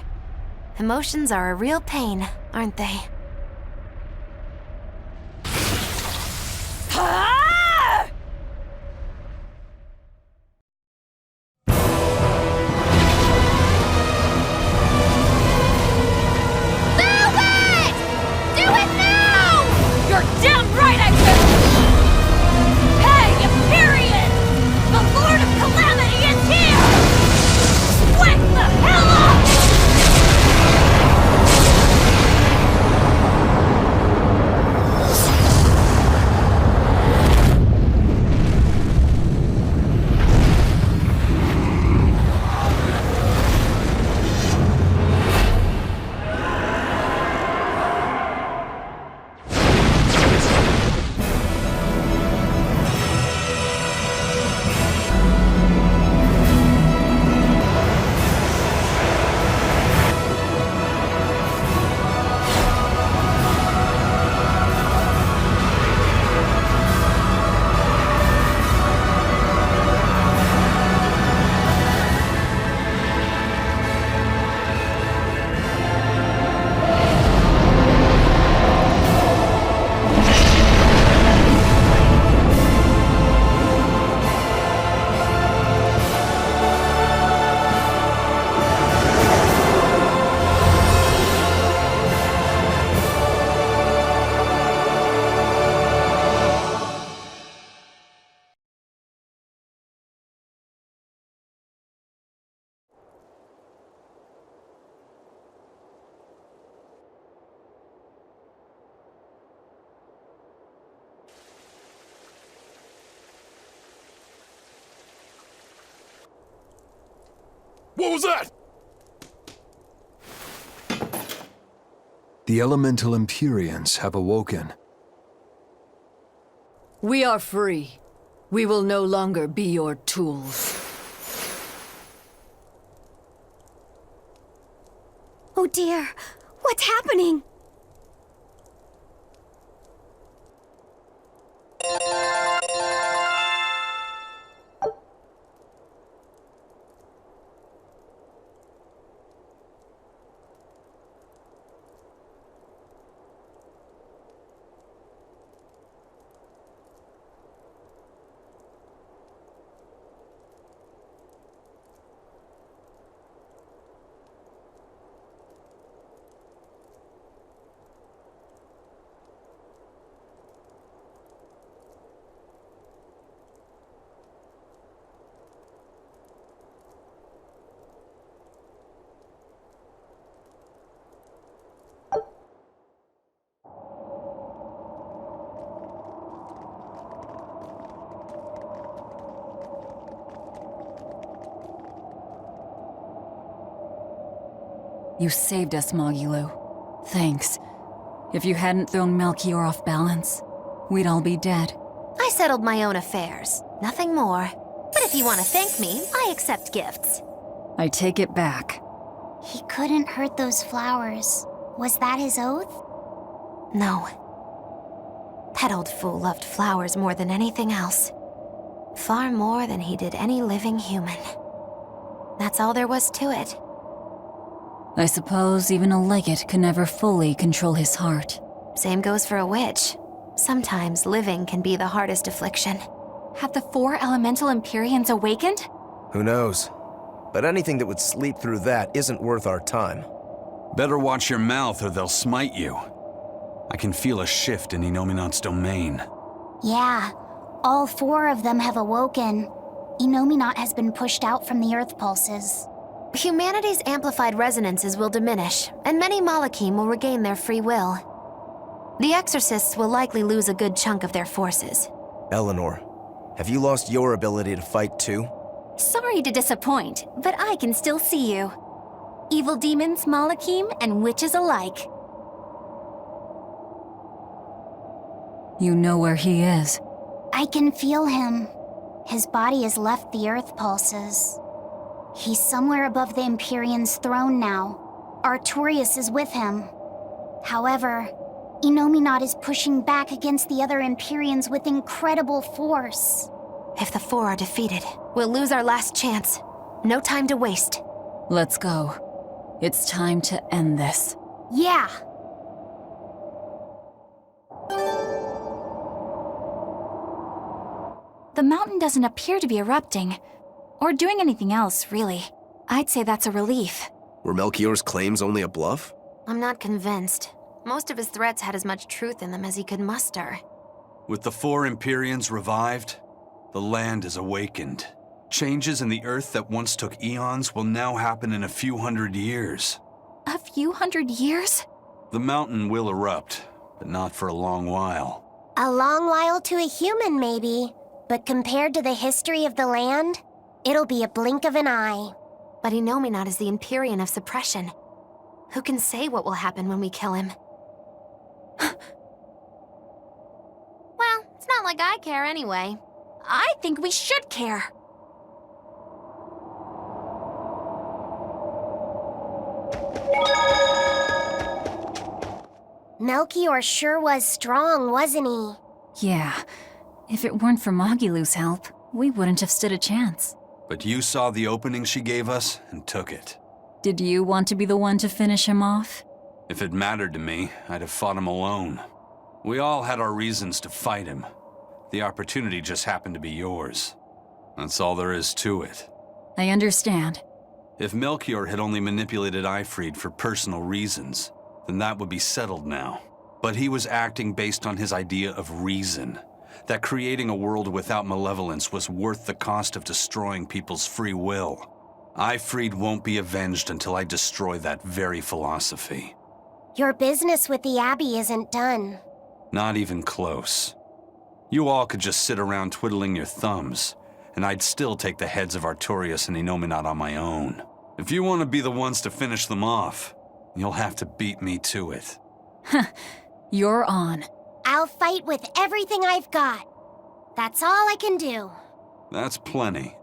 Emotions are a real pain, aren't they?
What was that?
The elemental Empyreans have awoken.
We are free.
We will no longer be your tools.
Oh dear, what's happening?
You saved us, Magilou. Thanks. If you hadn't thrown Melchior off balance, we'd all be dead.
I settled my own affairs. Nothing more. But if you want to thank me, I accept gifts.
I take it back.
He couldn't hurt those flowers. Was that his oath?
No. That old fool loved flowers more than anything else. Far more than he did any living human. That's all there was to it.
I suppose even a legate could never fully control his heart.
Same goes for a witch. Sometimes living can be the hardest affliction.
Have the 4 elemental Empyreans awakened?
Who knows? But anything that would sleep through that isn't worth our time.
Better watch your mouth or they'll smite you. I can feel a shift in Inominat's domain.
Yeah, all 4 of them have awoken. Inominat has been pushed out from the Earth pulses.
Humanity's amplified resonances will diminish, and many Malachim will regain their free will. The Exorcists will likely lose a good chunk of their forces.
Eleanor, have you lost your ability to fight too?
Sorry to disappoint, but I can still see you. Evil demons, Malachim, and witches alike.
You know where he is.
I can feel him. His body has left the Earth pulses. He's somewhere above the Empyrean's throne now. Artorias is with him. However, Inominat is pushing back against the other Empyreans with incredible force.
If the 4 are defeated, we'll lose our last chance. No time to waste.
Let's go. It's time to end this.
Yeah!
The mountain doesn't appear to be erupting. Or doing anything else, really. I'd say that's a relief.
Were Melchior's claims only a bluff?
I'm not convinced. Most of his threats had as much truth in them as he could muster.
With the 4 Empyreans revived, the land is awakened. Changes in the Earth that once took eons will now happen in a few hundred years.
A few hundred years?
The mountain will erupt, but not for a long while.
A long while to a human, maybe. But compared to the history of the land, it'll be a blink of an eye.
But Inominat is the Empyrean of suppression. Who can say what will happen when we kill him? Well, it's not like I care anyway.
I think we should care.
Melchior sure was strong, wasn't he?
Yeah. If it weren't for Magilou's help, we wouldn't have stood a chance.
But you saw the opening she gave us and took it.
Did you want to be the one to finish him off?
If it mattered to me, I'd have fought him alone. We all had our reasons to fight him. The opportunity just happened to be yours. That's all there is to it.
I understand.
If Melchior had only manipulated Ifrid for personal reasons, then that would be settled now. But he was acting based on his idea of reason. That creating a world without malevolence was worth the cost of destroying people's free will. Ifrid won't be avenged until I destroy that very philosophy.
Your business with the Abbey isn't done.
Not even close. You all could just sit around twiddling your thumbs, and I'd still take the heads of Artorias and Inominat on my own. If you want to be the ones to finish them off, you'll have to beat me to it.
You're on.
I'll fight with everything I've got. That's all I can do.
That's plenty.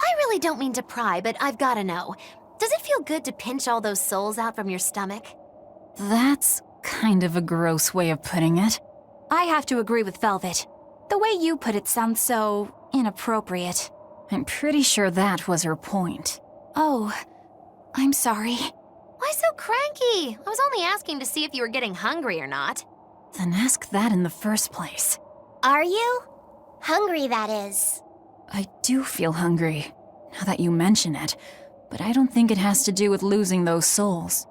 I really don't mean to pry, but I've gotta know. Does it feel good to pinch all those souls out from your stomach?
That's kind of a gross way of putting it.
I have to agree with Velvet. The way you put it sounds so inappropriate.
I'm pretty sure that was her point.
Oh, I'm sorry.
Why so cranky? I was only asking to see if you were getting hungry or not.
Then ask that in the first place.
Are you? Hungry, that is.
I do feel hungry, now that you mention it, but I don't think it has to do with losing those souls.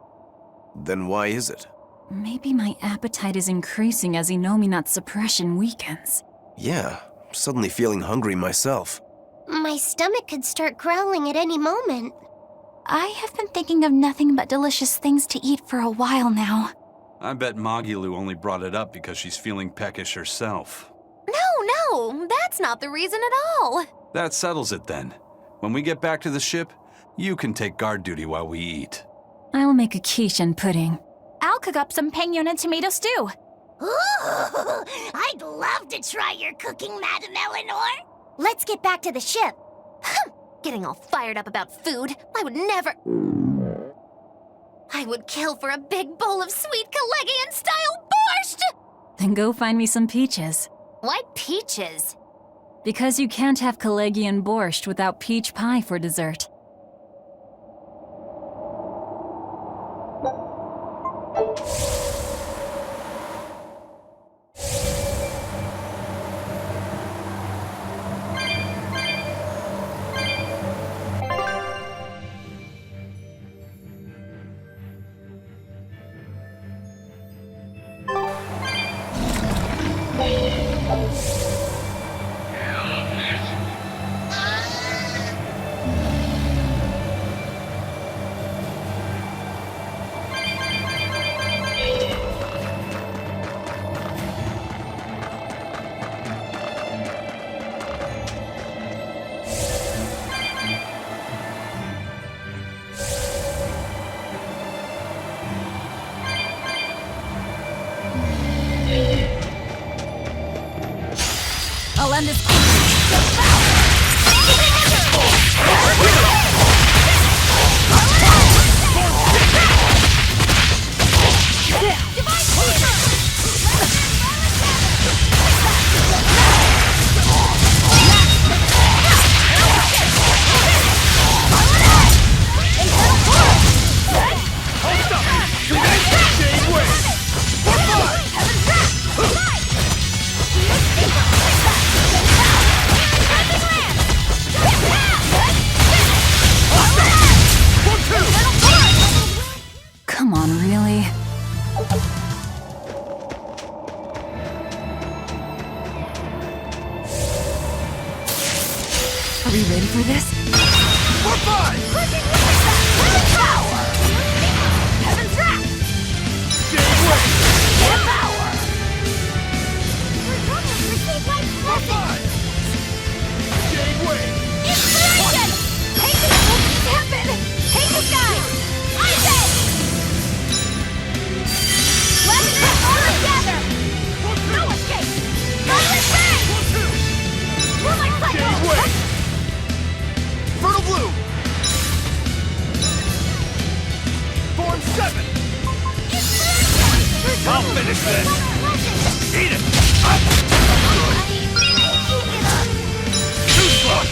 Then why is it?
Maybe my appetite is increasing as Inominat's suppression weakens.
Yeah, I'm suddenly feeling hungry myself.
My stomach could start growling at any moment.
I have been thinking of nothing but delicious things to eat for a while now.
I bet Magilu only brought it up because she's feeling peckish herself.
No, that's not the reason at all.
That settles it then. When we get back to the ship, you can take guard duty while we eat.
I'll make a quiche and pudding.
I'll cook up some pinyon and tomato stew.
Ooh, I'd love to try your cooking, Madam Eleanor. Let's get back to the ship.
Getting all fired up about food. I would kill for a big bowl of sweet Kalegian-style borscht!
Then go find me some peaches.
Why peaches?
Because you can't have Kalegian borscht without peach pie for dessert.
I'll end this.
Come on, really? Are we ready for this?
We're fine!
Power! Heaven's wrath!
Jade Way!
Power! Receive life's blessing!
Jade Way!
Inspiration! Hate this happen! Hate the sky! Isaac! Let's all together! No escape! Godless bang! Moonlight cycle!
Jade Way! Fertile Blue! Form 7! I'll finish this! Eat it! Up! Good! Too slow!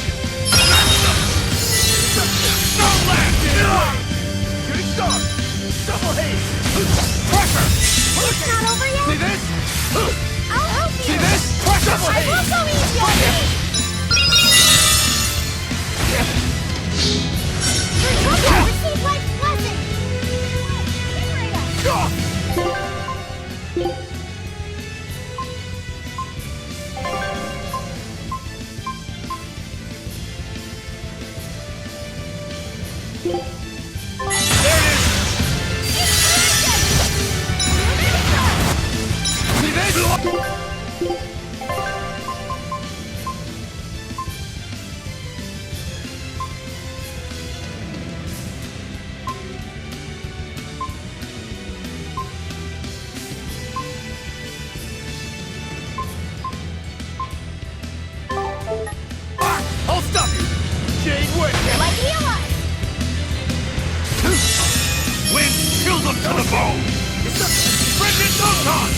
I'll stop you! Jade Wick!
You're like Eli!
Wind, chill them to the bone! Brendan Doton!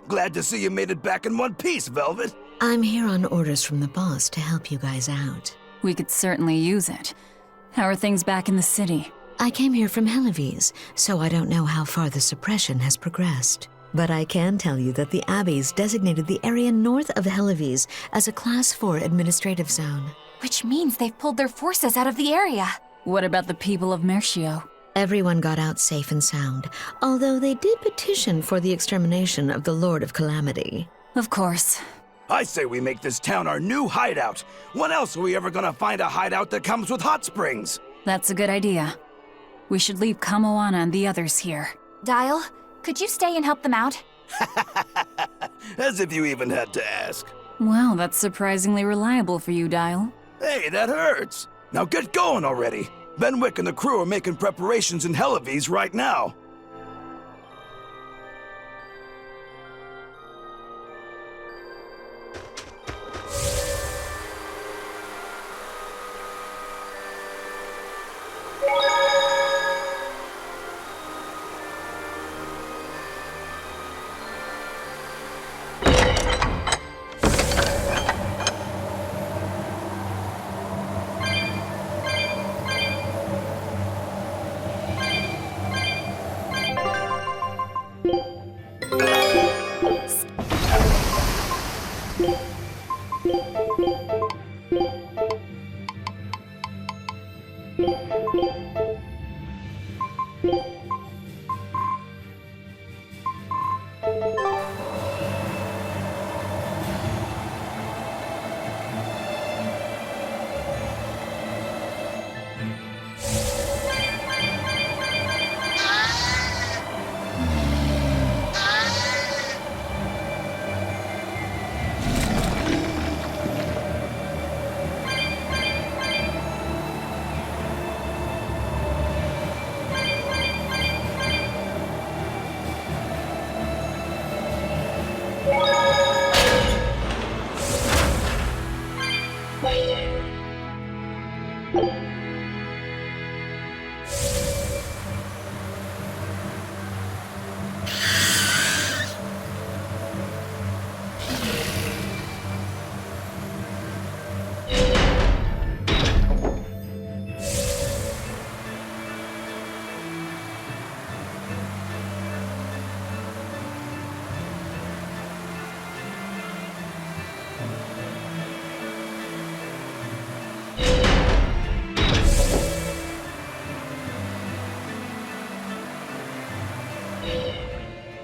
Glad to see you made it back in one piece, Velvet.
I'm here on orders from the boss to help you guys out.
We could certainly use it. How are things back in the city?
I came here from Helives, so I don't know how far the suppression has progressed. But I can tell you that the Abbeys designated the area north of Helives as a Class 4 administrative zone.
Which means they've pulled their forces out of the area.
What about the people of Mercio?
Everyone got out safe and sound, although they did petition for the extermination of the Lord of Calamity.
Of course.
I say we make this town our new hideout. When else are we ever gonna find a hideout that comes with hot springs?
That's a good idea. We should leave Kamoana and the others here.
Dial, could you stay and help them out?
As if you even had to ask.
Well, that's surprisingly reliable for you, Dial.
Hey, that hurts. Now get going already. Benwick and the crew are making preparations in Helives right now.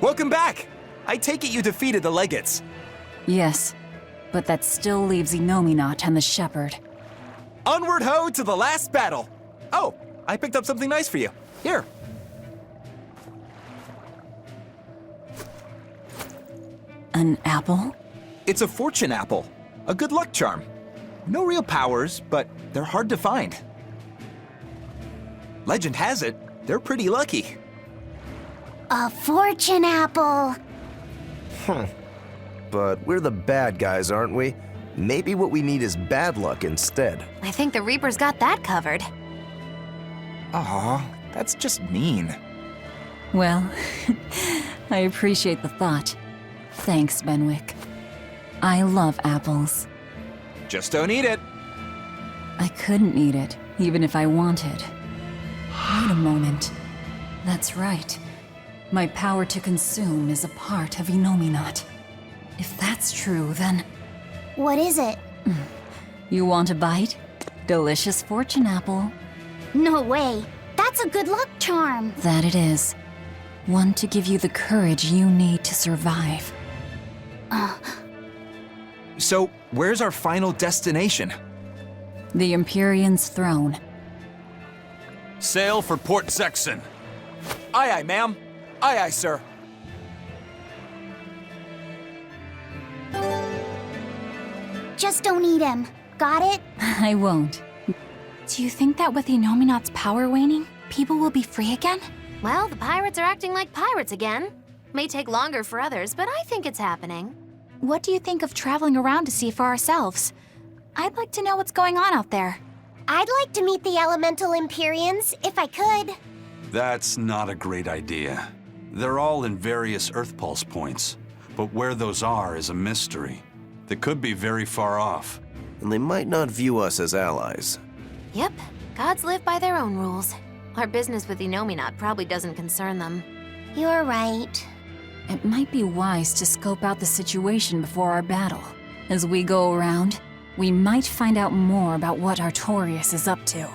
Welcome back! I take it you defeated the Legates.
Yes, but that still leaves Inominat and the Shepherd.
Onward ho to the last battle! Oh, I picked up something nice for you. Here.
An apple?
It's a fortune apple. A good luck charm. No real powers, but they're hard to find. Legend has it, they're pretty lucky.
A fortune apple.
But we're the bad guys, aren't we? Maybe what we need is bad luck instead.
I think the Reaper's got that covered.
Aw, that's just mean.
Well, I appreciate the thought. Thanks, Benwick. I love apples.
Just don't eat it.
I couldn't eat it, even if I wanted. Wait a moment. That's right. My power to consume is a part of Inominat. If that's true, then...
What is it?
You want a bite? Delicious fortune apple.
No way. That's a good luck charm.
That it is. One to give you the courage you need to survive.
So, where's our final destination?
The Empyrean's throne.
Sail for Port Zexon.
Aye, aye, ma'am. Aye, aye, sir.
Just don't eat him. Got it?
I won't.
Do you think that with Inominat's power waning, people will be free again?
Well, the pirates are acting like pirates again. May take longer for others, but I think it's happening.
What do you think of traveling around to see for ourselves? I'd like to know what's going on out there.
I'd like to meet the elemental Empyreans, if I could.
That's not a great idea. They're all in various Earth Pulse points, but where those are is a mystery. They could be very far off.
And they might not view us as allies.
Yep, gods live by their own rules. Our business with Inominat probably doesn't concern them.
You're right.
It might be wise to scope out the situation before our battle. As we go around, we might find out more about what Artorias is up to.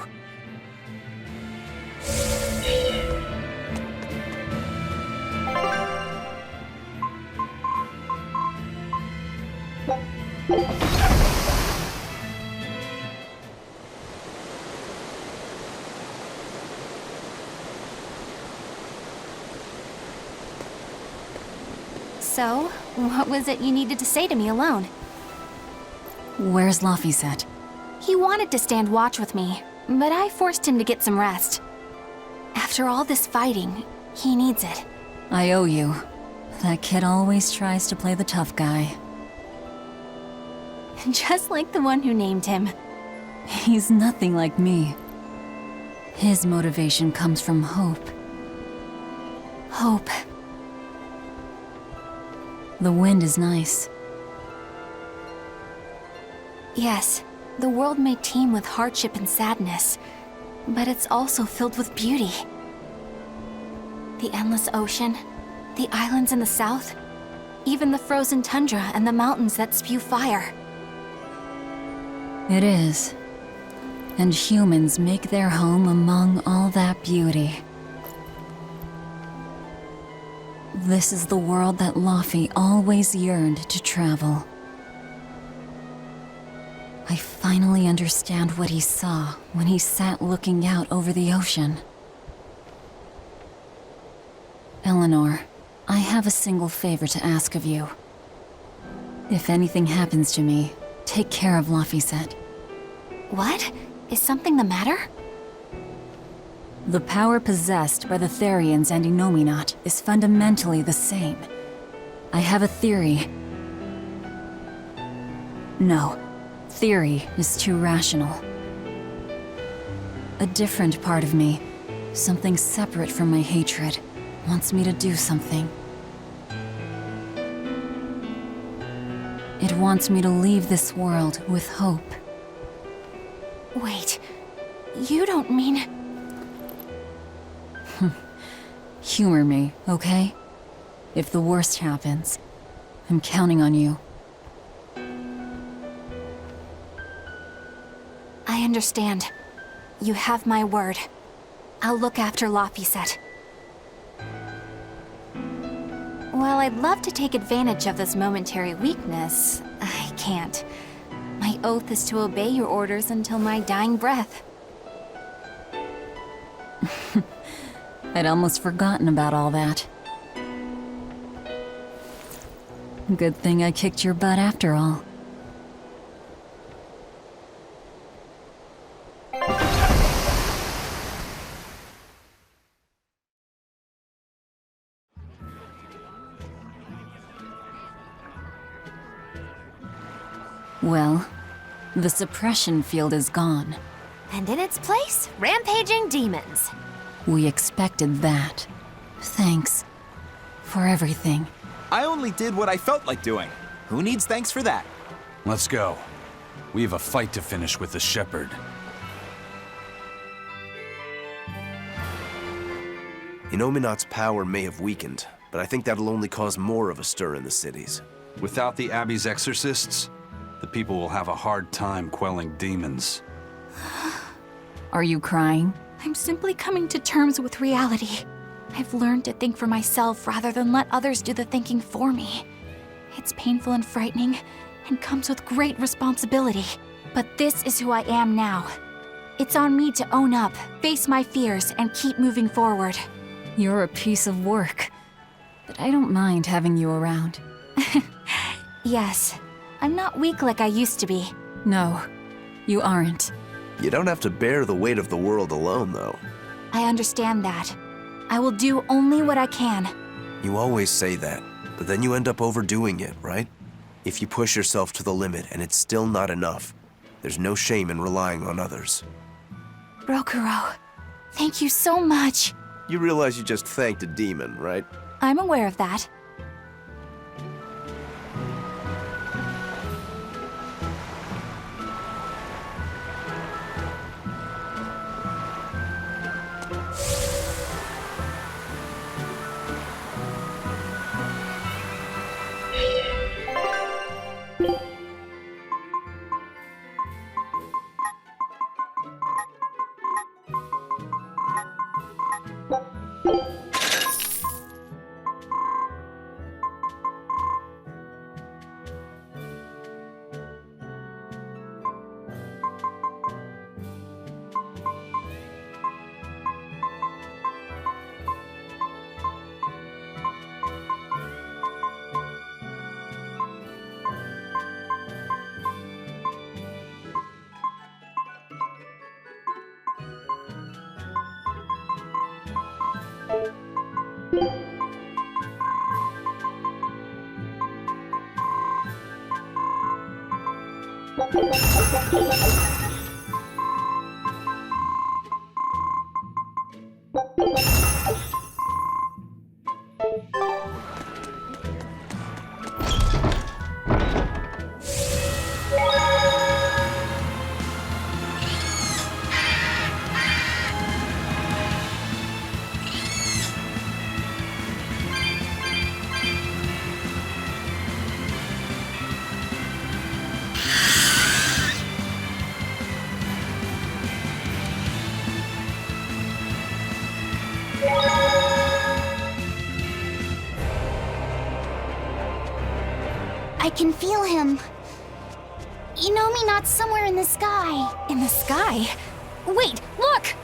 So, what was it you needed to say to me alone?
Where's Laphicet?
He wanted to stand watch with me, but I forced him to get some rest. After all this fighting, he needs it.
I owe you. That kid always tries to play the tough guy.
Just like the one who named him.
He's nothing like me. His motivation comes from hope.
Hope.
The wind is nice.
Yes, the world may teem with hardship and sadness, but it's also filled with beauty. The endless ocean, the islands in the south, even the frozen tundra and the mountains that spew fire.
It is. And humans make their home among all that beauty. This is the world that Laphie always yearned to travel. I finally understand what he saw when he sat looking out over the ocean. Eleanor, I have a single favor to ask of you. If anything happens to me, take care of Laphicet.
What? Is something the matter?
The power possessed by the Therians and Inominat is fundamentally the same. I have a theory. No, theory is too rational. A different part of me, something separate from my hatred, wants me to do something. It wants me to leave this world with hope.
Wait, you don't mean...
Humor me, okay? If the worst happens, I'm counting on you.
I understand. You have my word. I'll look after Laphicet. While I'd love to take advantage of this momentary weakness, I can't. My oath is to obey your orders until my dying breath.
I'd almost forgotten about all that. Good thing I kicked your butt after all. Well, the suppression field is gone.
And in its place, rampaging demons.
We expected that. Thanks for everything.
I only did what I felt like doing. Who needs thanks for that?
Let's go. We have a fight to finish with the Shepherd.
Innominat's power may have weakened, but I think that'll only cause more of a stir in the cities.
Without the Abbey's exorcists, the people will have a hard time quelling demons.
Are you crying?
I'm simply coming to terms with reality. I've learned to think for myself rather than let others do the thinking for me. It's painful and frightening, and comes with great responsibility. But this is who I am now. It's on me to own up, face my fears, and keep moving forward.
You're a piece of work, but I don't mind having you around.
Yes, I'm not weak like I used to be.
No, you aren't.
You don't have to bear the weight of the world alone, though.
I understand that. I will do only what I can.
You always say that, but then you end up overdoing it, right? If you push yourself to the limit and it's still not enough, there's no shame in relying on others.
Rokuro, thank you so much.
You realize you just thanked a demon, right?
I'm aware of that.
I can feel him. Innominat's somewhere in the sky.
In the sky? Wait, look!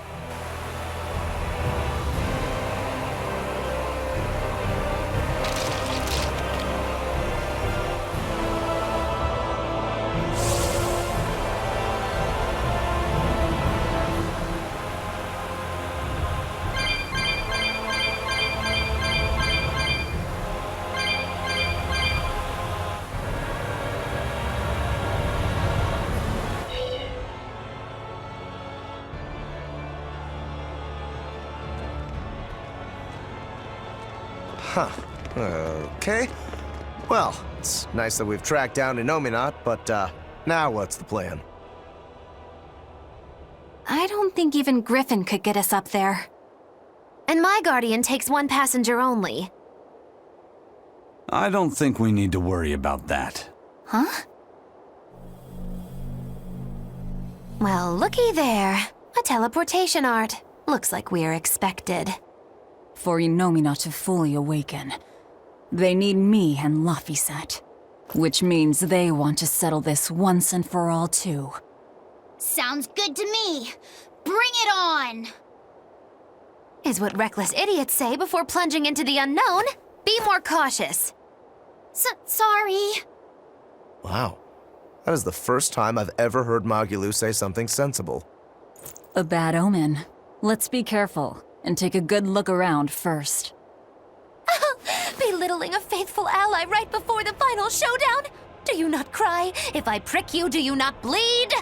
Huh. Okay. Well, it's nice that we've tracked down Innominat, but, now what's the plan?
I don't think even Griffin could get us up there.
And my Guardian takes one passenger only.
I don't think we need to worry about that.
Huh?
Well, looky there. A teleportation art. Looks like we're expected.
For Innominat to fully awaken, they need me and Laphicet. Which means they want to settle this once and for all, too.
Sounds good to me. Bring it on!
Is what reckless idiots say before plunging into the unknown. Be more cautious.
Sorry.
Wow. That is the first time I've ever heard Magulu say something sensible.
A bad omen. Let's be careful, and take a good look around first.
Belittling a faithful ally right before the final showdown? Do you not cry? If I prick you, do you not bleed?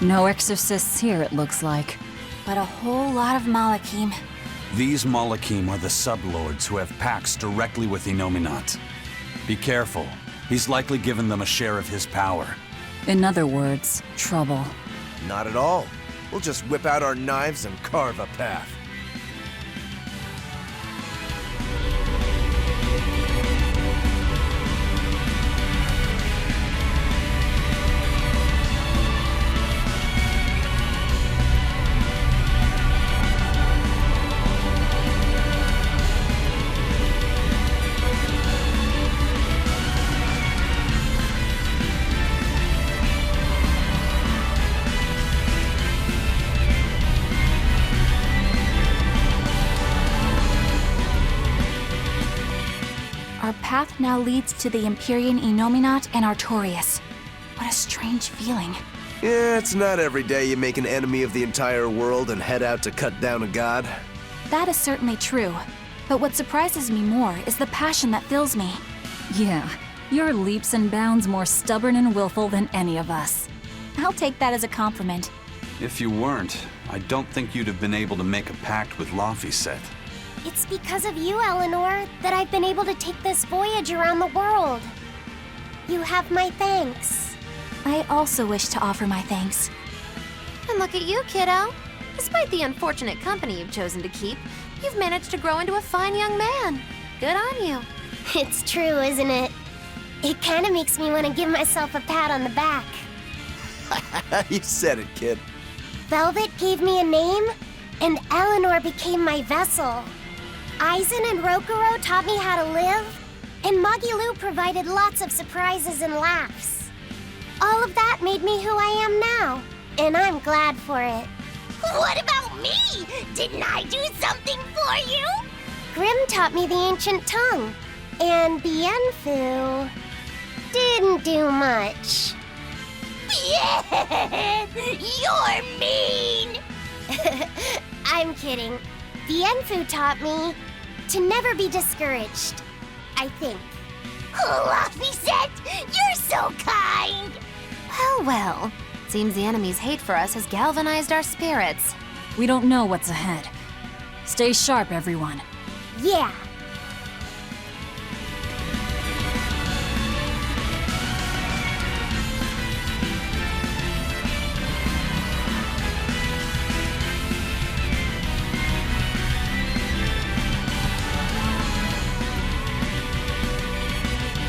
No exorcists here, it looks like.
But a whole lot of Malachim.
These Malachim are the sublords who have pacts directly with Innominat. Be careful. He's likely given them a share of his power.
In other words, trouble.
Not at all. We'll just whip out our knives and carve a path.
Our path now leads to the Empyrean Innominat and Artorias. What a strange feeling.
Yeah, it's not every day you make an enemy of the entire world and head out to cut down a god.
That is certainly true. But what surprises me more is the passion that fills me.
Yeah, you're leaps and bounds more stubborn and willful than any of us.
I'll take that as a compliment.
If you weren't, I don't think you'd have been able to make a pact with Laphicet.
It's because of you, Eleanor, that I've been able to take this voyage around the world. You have my thanks.
I also wish to offer my thanks.
And look at you, kiddo. Despite the unfortunate company you've chosen to keep, you've managed to grow into a fine young man. Good on you.
It's true, isn't it? It kind of makes me want to give myself a pat on the back.
You said it, kid.
Velvet gave me a name, and Eleanor became my vessel. Aizen and Rokuro taught me how to live, and Magilou provided lots of surprises and laughs. All of that made me who I am now, and I'm glad for it.
What about me? Didn't I do something for you?
Grimm taught me the ancient tongue, and Bienfu didn't do much.
You're mean!
I'm kidding. Bienfu taught me to never be discouraged, I think.
Laphicet, you're so kind!
Well, well. Seems the enemy's hate for us has galvanized our spirits.
We don't know what's ahead. Stay sharp, everyone.
Yeah.